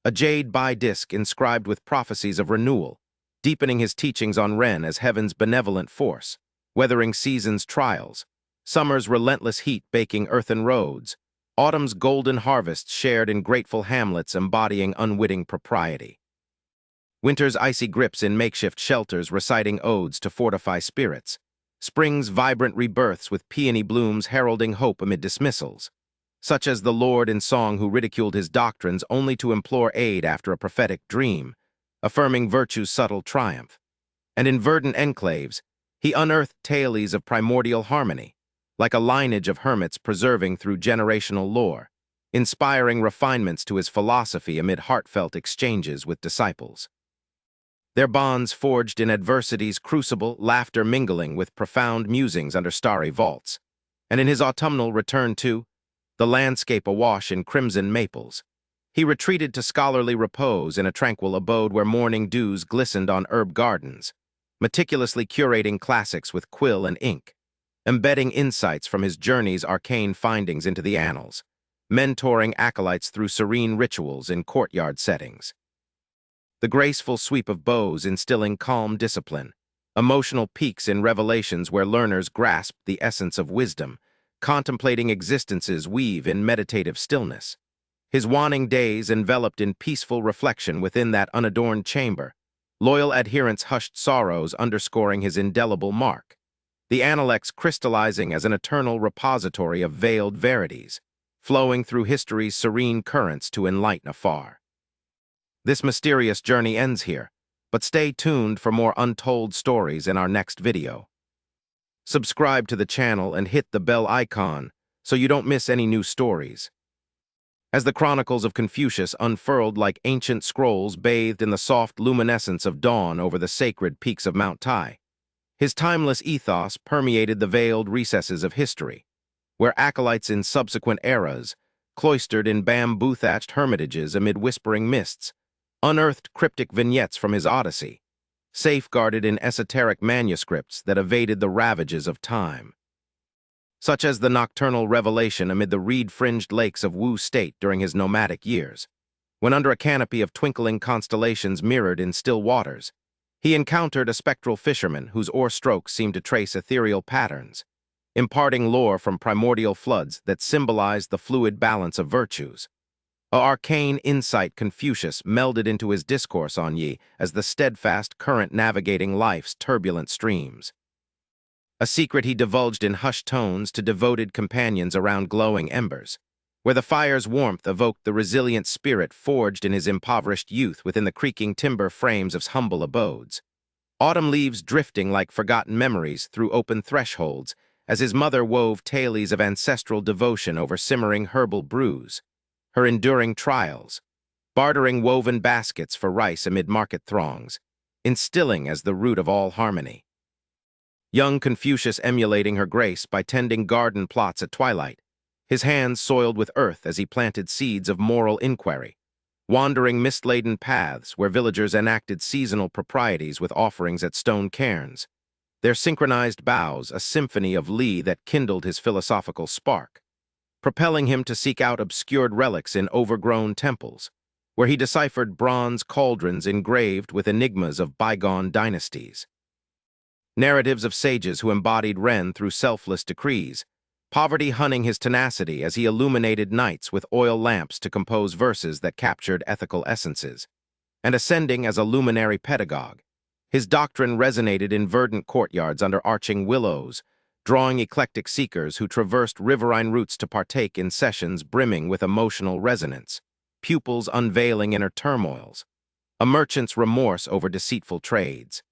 A jade bi-disc inscribed with prophecies of renewal, deepening his teachings on Ren as heaven's benevolent force, weathering season's trials, summer's relentless heat baking earthen roads, autumn's golden harvests shared in grateful hamlets embodying unwitting propriety. Winter's icy grips in makeshift shelters reciting odes to fortify spirits, spring's vibrant rebirths with peony blooms heralding hope amid dismissals, such as the Lord in song who ridiculed his doctrines only to implore aid after a prophetic dream, affirming virtue's subtle triumph. And in verdant enclaves, he unearthed tales of primordial harmony, like a lineage of hermits preserving through generational lore, inspiring refinements to his philosophy amid heartfelt exchanges with disciples. Their bonds forged in adversity's crucible, laughter mingling with profound musings under starry vaults. And in his autumnal return to the landscape awash in crimson maples, he retreated to scholarly repose in a tranquil abode where morning dews glistened on herb gardens, meticulously curating classics with quill and ink, embedding insights from his journey's arcane findings into the annals, mentoring acolytes through serene rituals in courtyard settings. The graceful sweep of bows instilling calm discipline, emotional peaks in revelations where learners grasp the essence of wisdom, contemplating existences weave in meditative stillness. His waning days enveloped in peaceful reflection within that unadorned chamber, loyal adherents' hushed sorrows underscoring his indelible mark, the Analects crystallizing as an eternal repository of veiled verities, flowing through history's serene currents to enlighten afar. This mysterious journey ends here, but stay tuned for more untold stories in our next video. Subscribe to the channel and hit the bell icon so you don't miss any new stories. As the chronicles of Confucius unfurled like ancient scrolls bathed in the soft luminescence of dawn over the sacred peaks of Mount Tai, his timeless ethos permeated the veiled recesses of history, where acolytes in subsequent eras, cloistered in bamboo-thatched hermitages amid whispering mists, unearthed cryptic vignettes from his Odyssey, safeguarded in esoteric manuscripts that evaded the ravages of time, such as the nocturnal revelation amid the reed-fringed lakes of Wu State during his nomadic years, when under a canopy of twinkling constellations mirrored in still waters, he encountered a spectral fisherman whose oar strokes seemed to trace ethereal patterns, imparting lore from primordial floods that symbolized the fluid balance of virtues. An arcane insight Confucius melded into his discourse on Yi as the steadfast current navigating life's turbulent streams. A secret he divulged in hushed tones to devoted companions around glowing embers, where the fire's warmth evoked the resilient spirit forged in his impoverished youth within the creaking timber frames of humble abodes. Autumn leaves drifting like forgotten memories through open thresholds as his mother wove tales of ancestral devotion over simmering herbal brews, her enduring trials, bartering woven baskets for rice amid market throngs, instilling as the root of all harmony. Young Confucius emulating her grace by tending garden plots at twilight, his hands soiled with earth as he planted seeds of moral inquiry, wandering mist-laden paths where villagers enacted seasonal proprieties with offerings at stone cairns, their synchronized bows a symphony of Li that kindled his philosophical spark, propelling him to seek out obscured relics in overgrown temples, where he deciphered bronze cauldrons engraved with enigmas of bygone dynasties. Narratives of sages who embodied Ren through selfless decrees, poverty hunting his tenacity as he illuminated nights with oil lamps to compose verses that captured ethical essences, and ascending as a luminary pedagogue. His doctrine resonated in verdant courtyards under arching willows, drawing eclectic seekers who traversed riverine routes to partake in sessions brimming with emotional resonance, pupils unveiling inner turmoils, a merchant's remorse over deceitful trades.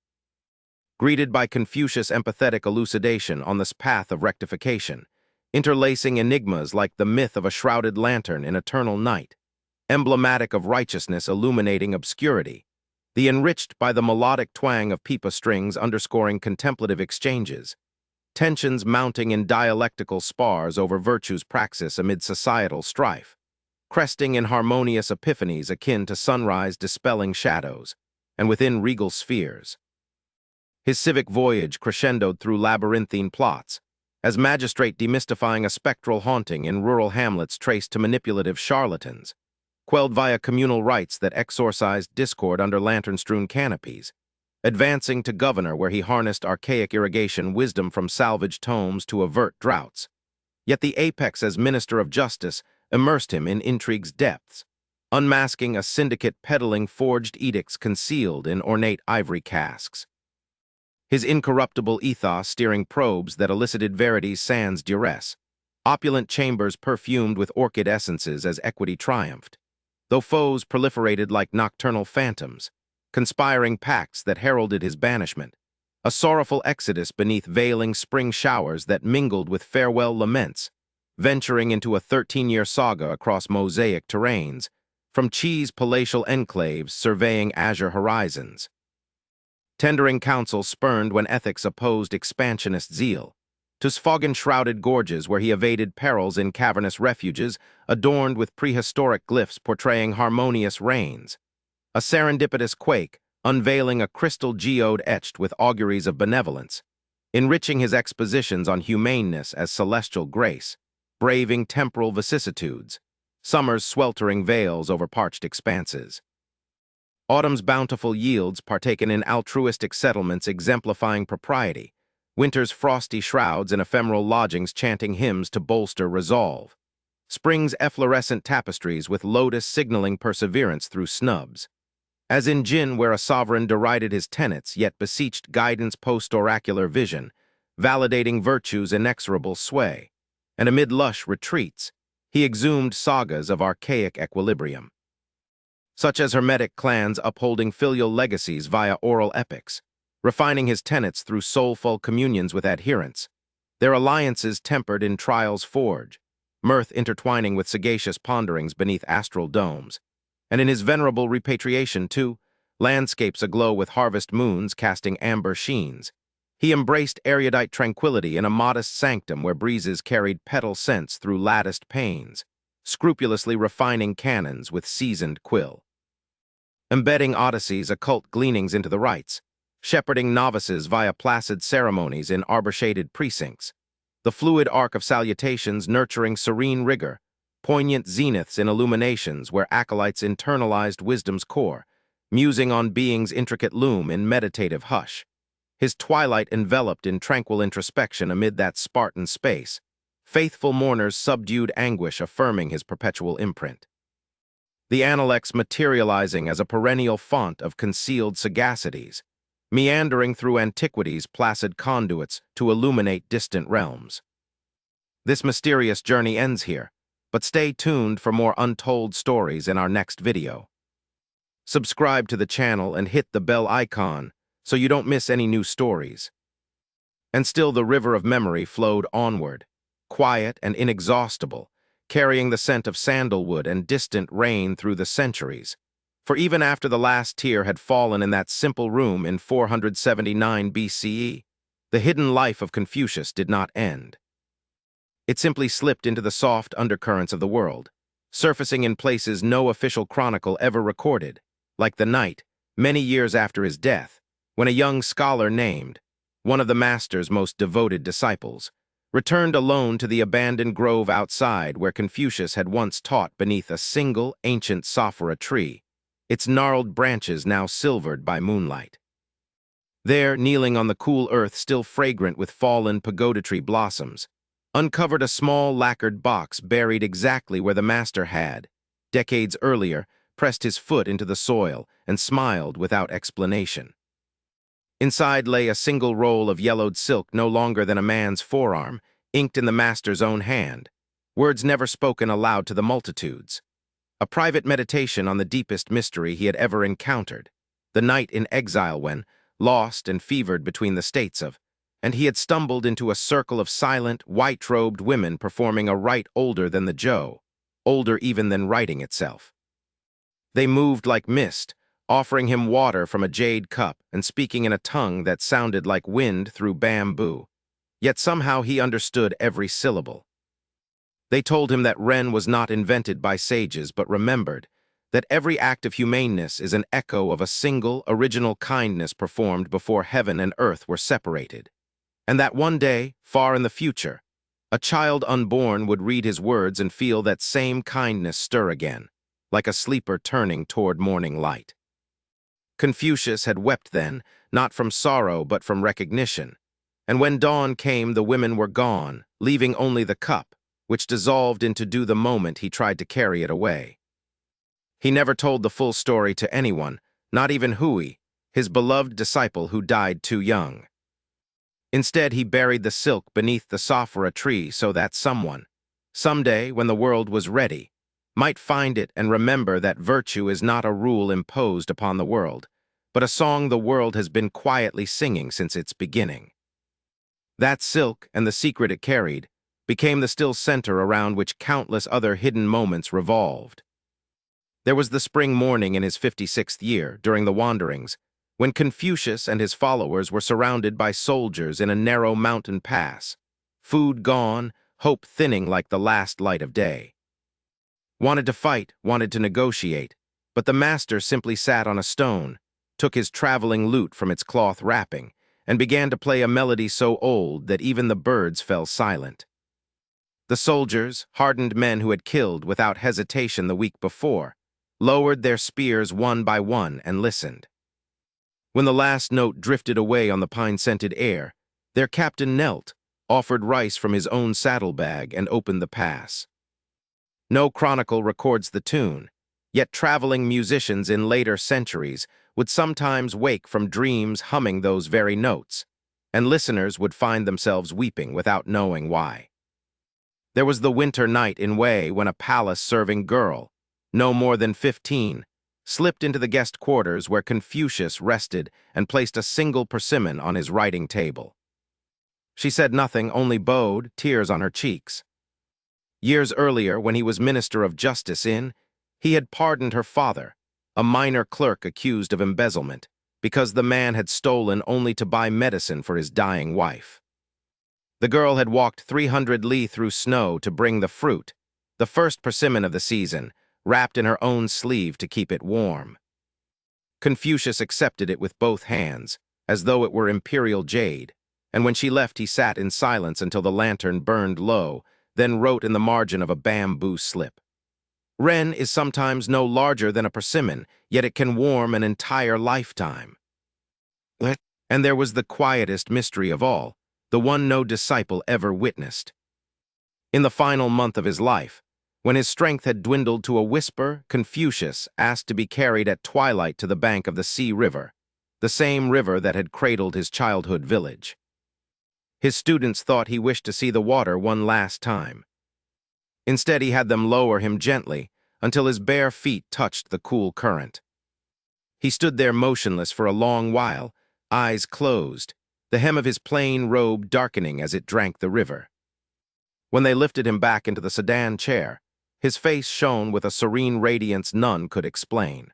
greeted by Confucius' empathetic elucidation on this path of rectification, interlacing enigmas like the myth of a shrouded lantern in eternal night, emblematic of righteousness illuminating obscurity, the enriched by the melodic twang of pipa strings underscoring contemplative exchanges, tensions mounting in dialectical spars over virtue's praxis amid societal strife, cresting in harmonious epiphanies akin to sunrise dispelling shadows, and within regal spheres. His civic voyage crescendoed through labyrinthine plots, as magistrate demystifying a spectral haunting in rural hamlets traced to manipulative charlatans, quelled via communal rites that exorcised discord under lantern-strewn canopies, advancing to governor where he harnessed archaic irrigation wisdom from salvaged tomes to avert droughts. Yet the apex as minister of justice immersed him in intrigue's depths, unmasking a syndicate peddling forged edicts concealed in ornate ivory casks. His incorruptible ethos steering probes that elicited verity's sans duress, opulent chambers perfumed with orchid essences as equity triumphed, though foes proliferated like nocturnal phantoms, conspiring pacts that heralded his banishment, a sorrowful exodus beneath veiling spring showers that mingled with farewell laments, venturing into a 13-year saga across mosaic terrains, from cheese palatial enclaves surveying azure horizons. Tendering counsel spurned when ethics opposed expansionist zeal, to Sfoggin-shrouded gorges where he evaded perils in cavernous refuges adorned with prehistoric glyphs portraying harmonious reigns, a serendipitous quake unveiling a crystal geode etched with auguries of benevolence, enriching his expositions on humaneness as celestial grace, braving temporal vicissitudes, summer's sweltering veils over parched expanses. Autumn's bountiful yields partaken in altruistic settlements exemplifying propriety, winter's frosty shrouds and ephemeral lodgings chanting hymns to bolster resolve, spring's efflorescent tapestries with lotus signaling perseverance through snubs. As in Jin, where a sovereign derided his tenets yet beseeched guidance post-oracular vision, validating virtue's inexorable sway, and amid lush retreats, he exhumed sagas of archaic equilibrium, such as Hermetic clans upholding filial legacies via oral epics, refining his tenets through soulful communions with adherents, their alliances tempered in trial's forge, mirth intertwining with sagacious ponderings beneath astral domes, and in his venerable repatriation too, landscapes aglow with harvest moons casting amber sheens, he embraced erudite tranquility in a modest sanctum where breezes carried petal scents through latticed panes, scrupulously refining canons with seasoned quill. Embedding Odyssey's occult gleanings into the rites, shepherding novices via placid ceremonies in arbor-shaded precincts, the fluid arc of salutations nurturing serene rigor, poignant zeniths in illuminations where acolytes internalized wisdom's core, musing on being's intricate loom in meditative hush, his twilight enveloped in tranquil introspection amid that Spartan space, faithful mourners' subdued anguish affirming his perpetual imprint. The Analects materializing as a perennial font of concealed sagacities, meandering through antiquity's placid conduits to illuminate distant realms. This mysterious journey ends here, but stay tuned for more untold stories in our next video. Subscribe to the channel and hit the bell icon so you don't miss any new stories. And still the river of memory flowed onward, quiet and inexhaustible, carrying the scent of sandalwood and distant rain through the centuries. For even after the last tear had fallen in that simple room in 479 BCE, the hidden life of Confucius did not end. It simply slipped into the soft undercurrents of the world, surfacing in places no official chronicle ever recorded, like the night, many years after his death, when a young scholar named, one of the master's most devoted disciples, returned alone to the abandoned grove outside where Confucius had once taught beneath a single ancient sophora tree, its gnarled branches now silvered by moonlight. There, kneeling on the cool earth still fragrant with fallen pagoda tree blossoms, uncovered a small lacquered box buried exactly where the master had, decades earlier, pressed his foot into the soil and smiled without explanation. Inside lay a single roll of yellowed silk no longer than a man's forearm, inked in the master's own hand, words never spoken aloud to the multitudes. A private meditation on the deepest mystery he had ever encountered, the night in exile when, lost and fevered between the states of, and he had stumbled into a circle of silent, white-robed women performing a rite older than the Joe, older even than writing itself. They moved like mist, offering him water from a jade cup and speaking in a tongue that sounded like wind through bamboo, yet somehow he understood every syllable. They told him that Ren was not invented by sages but remembered, that every act of humaneness is an echo of a single, original kindness performed before heaven and earth were separated, and that one day, far in the future, a child unborn would read his words and feel that same kindness stir again, like a sleeper turning toward morning light. Confucius had wept then, not from sorrow but from recognition, and when dawn came the women were gone, leaving only the cup, which dissolved into dew the moment he tried to carry it away. He never told the full story to anyone, not even Hui, his beloved disciple who died too young. Instead, he buried the silk beneath the sophora tree so that someone, someday when the world was ready, might find it and remember that virtue is not a rule imposed upon the world, but a song the world has been quietly singing since its beginning. That silk and the secret it carried became the still center around which countless other hidden moments revolved. There was the spring morning in his 56th year, during the wanderings, when Confucius and his followers were surrounded by soldiers in a narrow mountain pass, food gone, hope thinning like the last light of day. Wanted to fight, wanted to negotiate, but the master simply sat on a stone, took his traveling lute from its cloth wrapping, and began to play a melody so old that even the birds fell silent. The soldiers, hardened men who had killed without hesitation the week before, lowered their spears one by one and listened. When the last note drifted away on the pine-scented air, their captain knelt, offered rice from his own saddlebag, and opened the pass. No chronicle records the tune, yet traveling musicians in later centuries would sometimes wake from dreams humming those very notes, and listeners would find themselves weeping without knowing why. There was the winter night in Wei when a palace-serving girl, no more than 15, slipped into the guest quarters where Confucius rested and placed a single persimmon on his writing table. She said nothing, only bowed, tears on her cheeks. Years earlier, when he was Minister of Justice he had pardoned her father, a minor clerk accused of embezzlement, because the man had stolen only to buy medicine for his dying wife. The girl had walked 300 li through snow to bring the fruit, the first persimmon of the season, wrapped in her own sleeve to keep it warm. Confucius accepted it with both hands, as though it were imperial jade, and when she left he sat in silence until the lantern burned low, then wrote in the margin of a bamboo slip. Ren is sometimes no larger than a persimmon, yet it can warm an entire lifetime. And there was the quietest mystery of all, the one no disciple ever witnessed. In the final month of his life, when his strength had dwindled to a whisper, Confucius asked to be carried at twilight to the bank of the Sea River, the same river that had cradled his childhood village. His students thought he wished to see the water one last time. Instead, he had them lower him gently until his bare feet touched the cool current. He stood there motionless for a long while, eyes closed, the hem of his plain robe darkening as it drank the river. When they lifted him back into the sedan chair, his face shone with a serene radiance none could explain.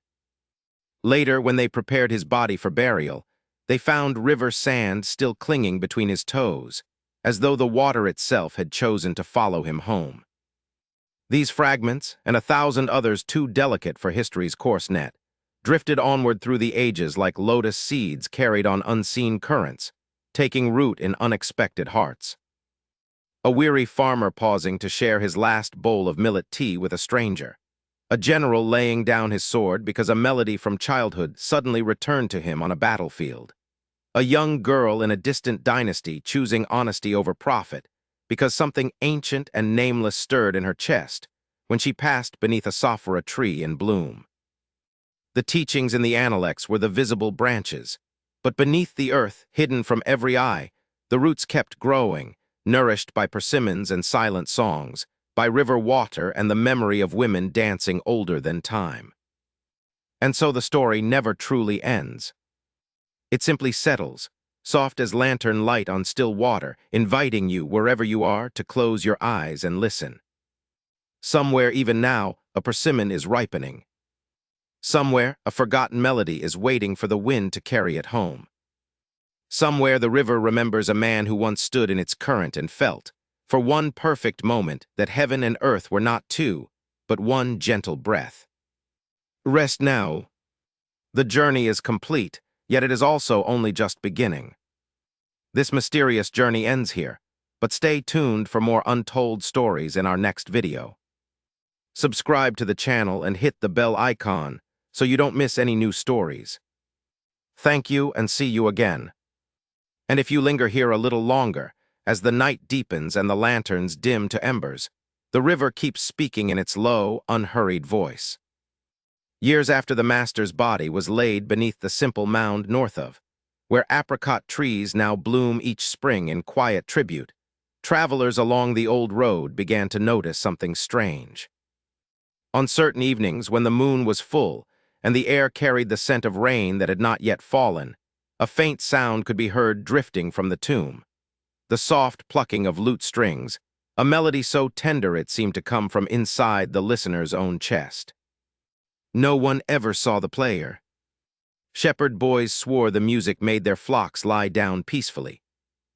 Later, when they prepared his body for burial, they found river sand still clinging between his toes, as though the water itself had chosen to follow him home. These fragments, and 1,000 others too delicate for history's coarse net, drifted onward through the ages like lotus seeds carried on unseen currents, taking root in unexpected hearts. A weary farmer pausing to share his last bowl of millet tea with a stranger. A general laying down his sword because a melody from childhood suddenly returned to him on a battlefield. A young girl in a distant dynasty choosing honesty over profit because something ancient and nameless stirred in her chest when she passed beneath a sophora tree in bloom. The teachings in the Analects were the visible branches, but beneath the earth, hidden from every eye, the roots kept growing, nourished by persimmons and silent songs, by river water and the memory of women dancing older than time. And so the story never truly ends. It simply settles, soft as lantern light on still water, inviting you, wherever you are, to close your eyes and listen. Somewhere, even now, a persimmon is ripening. Somewhere, a forgotten melody is waiting for the wind to carry it home. Somewhere, the river remembers a man who once stood in its current and felt, for one perfect moment, that heaven and earth were not two, but one gentle breath. Rest now. The journey is complete, yet it is also only just beginning. This mysterious journey ends here, but stay tuned for more untold stories in our next video. Subscribe to the channel and hit the bell icon so you don't miss any new stories. Thank you and see you again. And if you linger here a little longer, as the night deepens and the lanterns dim to embers, the river keeps speaking in its low, unhurried voice. Years after the master's body was laid beneath the simple mound north of, where apricot trees now bloom each spring in quiet tribute, travelers along the old road began to notice something strange. On certain evenings, when the moon was full and the air carried the scent of rain that had not yet fallen, a faint sound could be heard drifting from the tomb. The soft plucking of lute strings, a melody so tender it seemed to come from inside the listener's own chest. No one ever saw the player. Shepherd boys swore the music made their flocks lie down peacefully.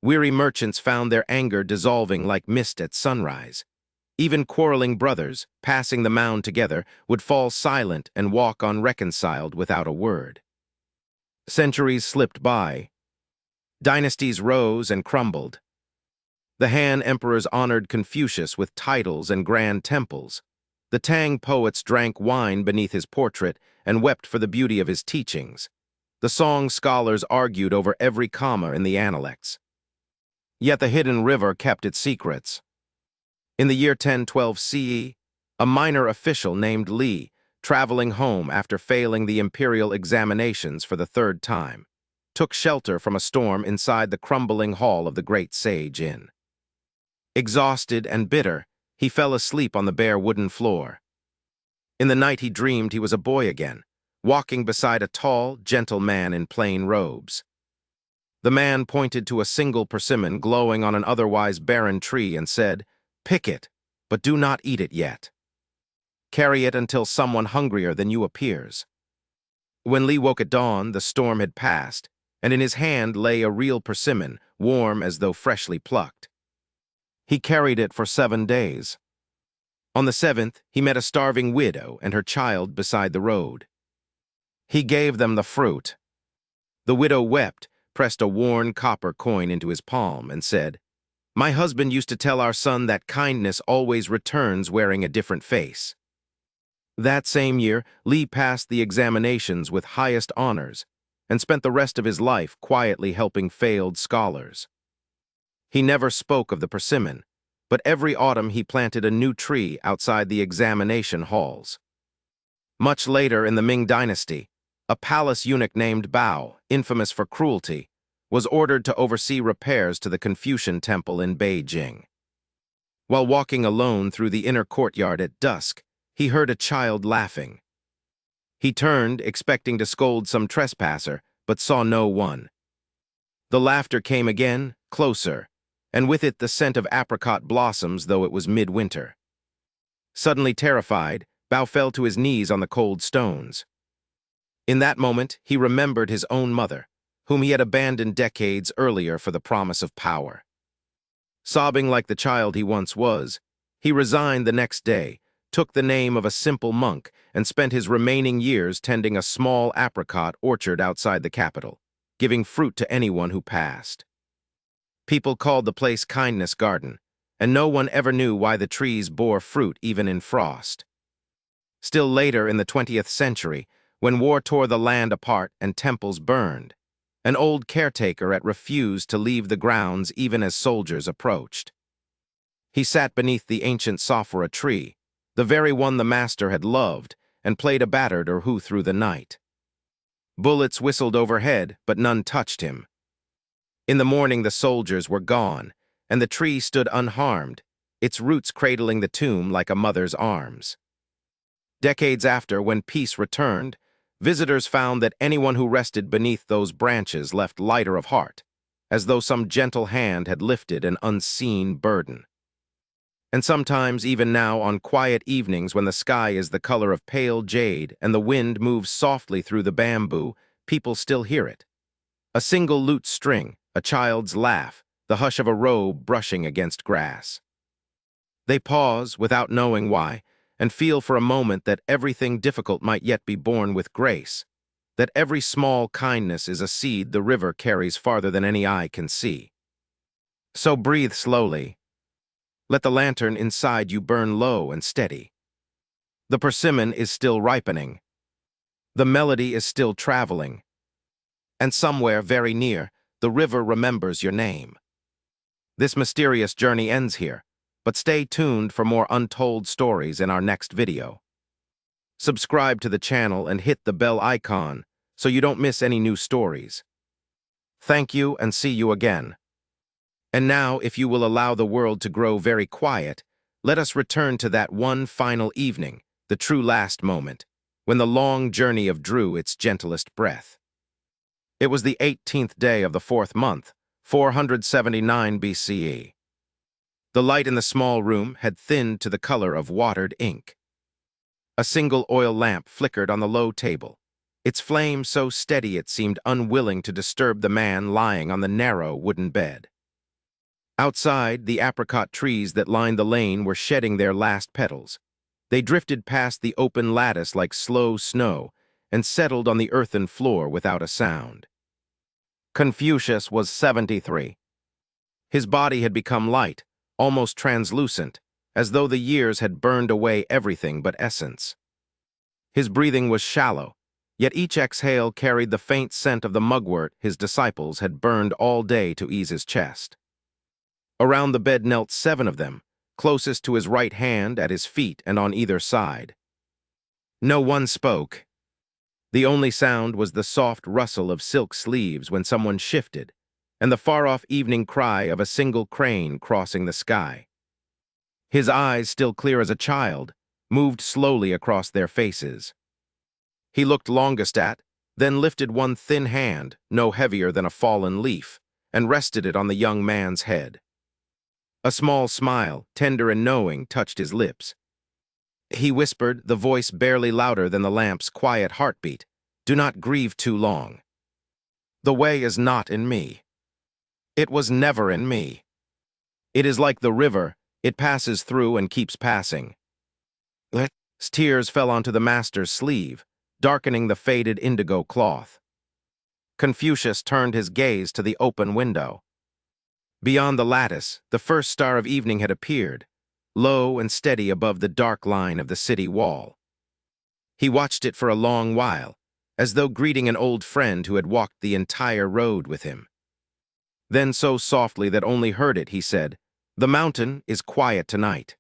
Weary merchants found their anger dissolving like mist at sunrise. Even quarreling brothers, passing the mound together, would fall silent and walk on reconciled without a word. Centuries slipped by. Dynasties rose and crumbled. The Han emperors honored Confucius with titles and grand temples. The Tang poets drank wine beneath his portrait and wept for the beauty of his teachings. The Song scholars argued over every comma in the Analects. Yet the hidden river kept its secrets. In the year 1012 CE, a minor official named Li, traveling home after failing the imperial examinations for the third time, took shelter from a storm inside the crumbling hall of the Great Sage Inn. Exhausted and bitter, he fell asleep on the bare wooden floor. In the night he dreamed he was a boy again, walking beside a tall, gentle man in plain robes. The man pointed to a single persimmon glowing on an otherwise barren tree and said, "Pick it, but do not eat it yet. Carry it until someone hungrier than you appears." When Li woke at dawn, the storm had passed, and in his hand lay a real persimmon, warm as though freshly plucked. He carried it for 7 days. On the 7th, he met a starving widow and her child beside the road. He gave them the fruit. The widow wept, pressed a worn copper coin into his palm, and said, "My husband used to tell our son that kindness always returns wearing a different face." That same year, Li passed the examinations with highest honors and spent the rest of his life quietly helping failed scholars. He never spoke of the persimmon, but every autumn he planted a new tree outside the examination halls. Much later in the Ming Dynasty, a palace eunuch named Bao, infamous for cruelty, was ordered to oversee repairs to the Confucian temple in Beijing. While walking alone through the inner courtyard at dusk, he heard a child laughing. He turned, expecting to scold some trespasser, but saw no one. The laughter came again, closer, and with it the scent of apricot blossoms, though it was midwinter. Suddenly terrified, Bao fell to his knees on the cold stones. In that moment, he remembered his own mother, whom he had abandoned decades earlier for the promise of power. Sobbing like the child he once was, he resigned the next day, took the name of a simple monk, and spent his remaining years tending a small apricot orchard outside the capital, giving fruit to anyone who passed. People called the place Kindness Garden, and no one ever knew why the trees bore fruit even in frost. Still later in the 20th century, when war tore the land apart and temples burned, an old caretaker refused to leave the grounds even as soldiers approached. He sat beneath the ancient sophora tree, the very one the master had loved, and played a battered erhu through the night. Bullets whistled overhead, but none touched him. In the morning the soldiers were gone, and the tree stood unharmed, its roots cradling the tomb like a mother's arms. Decades after, when peace returned, Visitors found that anyone who rested beneath those branches left lighter of heart, as though some gentle hand had lifted an unseen burden. And sometimes, even now, on quiet evenings when the sky is the color of pale jade and the wind moves softly through the bamboo, people still hear it. A single lute string, a child's laugh, the hush of a robe brushing against grass. They pause, without knowing why, and feel for a moment that everything difficult might yet be borne with grace, that every small kindness is a seed the river carries farther than any eye can see. So breathe slowly. Let the lantern inside you burn low and steady. The persimmon is still ripening. The melody is still traveling. And somewhere very near, the river remembers your name. This mysterious journey ends here, but stay tuned for more untold stories in our next video. Subscribe to the channel and hit the bell icon so you don't miss any new stories. Thank you and see you again. And now, if you will allow the world to grow very quiet, let us return to that one final evening, the true last moment, when the long journey drew its gentlest breath. It was the 18th day of the 4th month, 479 BCE. The light in the small room had thinned to the color of watered ink. A single oil lamp flickered on the low table, its flame so steady it seemed unwilling to disturb the man lying on the narrow wooden bed. Outside, the apricot trees that lined the lane were shedding their last petals. They drifted past the open lattice like slow snow and settled on the earthen floor without a sound. Confucius was 73. His body had become light, almost translucent, as though the years had burned away everything but essence. His breathing was shallow, yet each exhale carried the faint scent of the mugwort his disciples had burned all day to ease his chest. Around the bed knelt 7 of them, closest to his right hand, at his feet, and on either side. No one spoke. The only sound was the soft rustle of silk sleeves when someone shifted, and the far-off evening cry of a single crane crossing the sky. His eyes, still clear as a child, moved slowly across their faces. He looked longest at, then lifted one thin hand, no heavier than a fallen leaf, and rested it on the young man's head. A small smile, tender and knowing, touched his lips. He whispered, the voice barely louder than the lamp's quiet heartbeat, "Do not grieve too long. The way is not in me. It was never in me. It is like the river, it passes through and keeps passing." Tears fell onto the master's sleeve, darkening the faded indigo cloth. Confucius turned his gaze to the open window. Beyond the lattice, the first star of evening had appeared, low and steady above the dark line of the city wall. He watched it for a long while, as though greeting an old friend who had walked the entire road with him. Then, so softly that only heard it, he said, "The mountain is quiet tonight."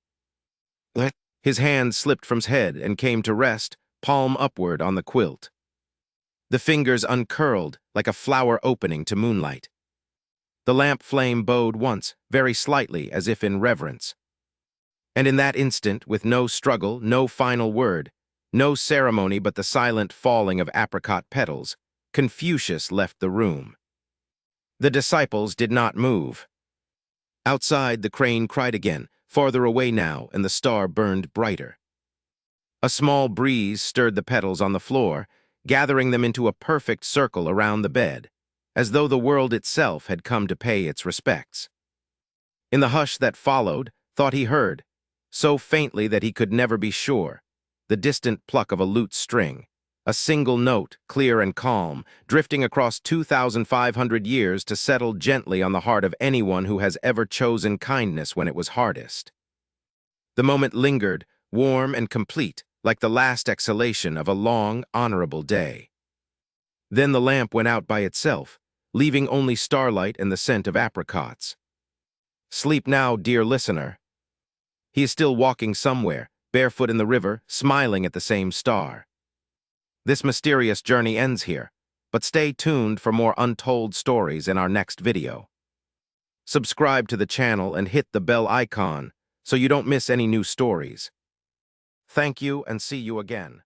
His hand slipped from his head and came to rest, palm upward, on the quilt. The fingers uncurled, like a flower opening to moonlight. The lamp flame bowed once, very slightly, as if in reverence. And in that instant, with no struggle, no final word, no ceremony but the silent falling of apricot petals, Confucius left the room. The disciples did not move. Outside, the crane cried again, farther away now, and the star burned brighter. A small breeze stirred the petals on the floor, gathering them into a perfect circle around the bed, as though the world itself had come to pay its respects. In the hush that followed, thought he heard, so faintly that he could never be sure, the distant pluck of a lute string, a single note, clear and calm, drifting across 2,500 years to settle gently on the heart of anyone who has ever chosen kindness when it was hardest. The moment lingered, warm and complete, like the last exhalation of a long, honorable day. Then the lamp went out by itself, leaving only starlight and the scent of apricots. Sleep now, dear listener. He is still walking somewhere, barefoot in the river, smiling at the same star. This mysterious journey ends here, but stay tuned for more untold stories in our next video. Subscribe to the channel and hit the bell icon so you don't miss any new stories. Thank you and see you again.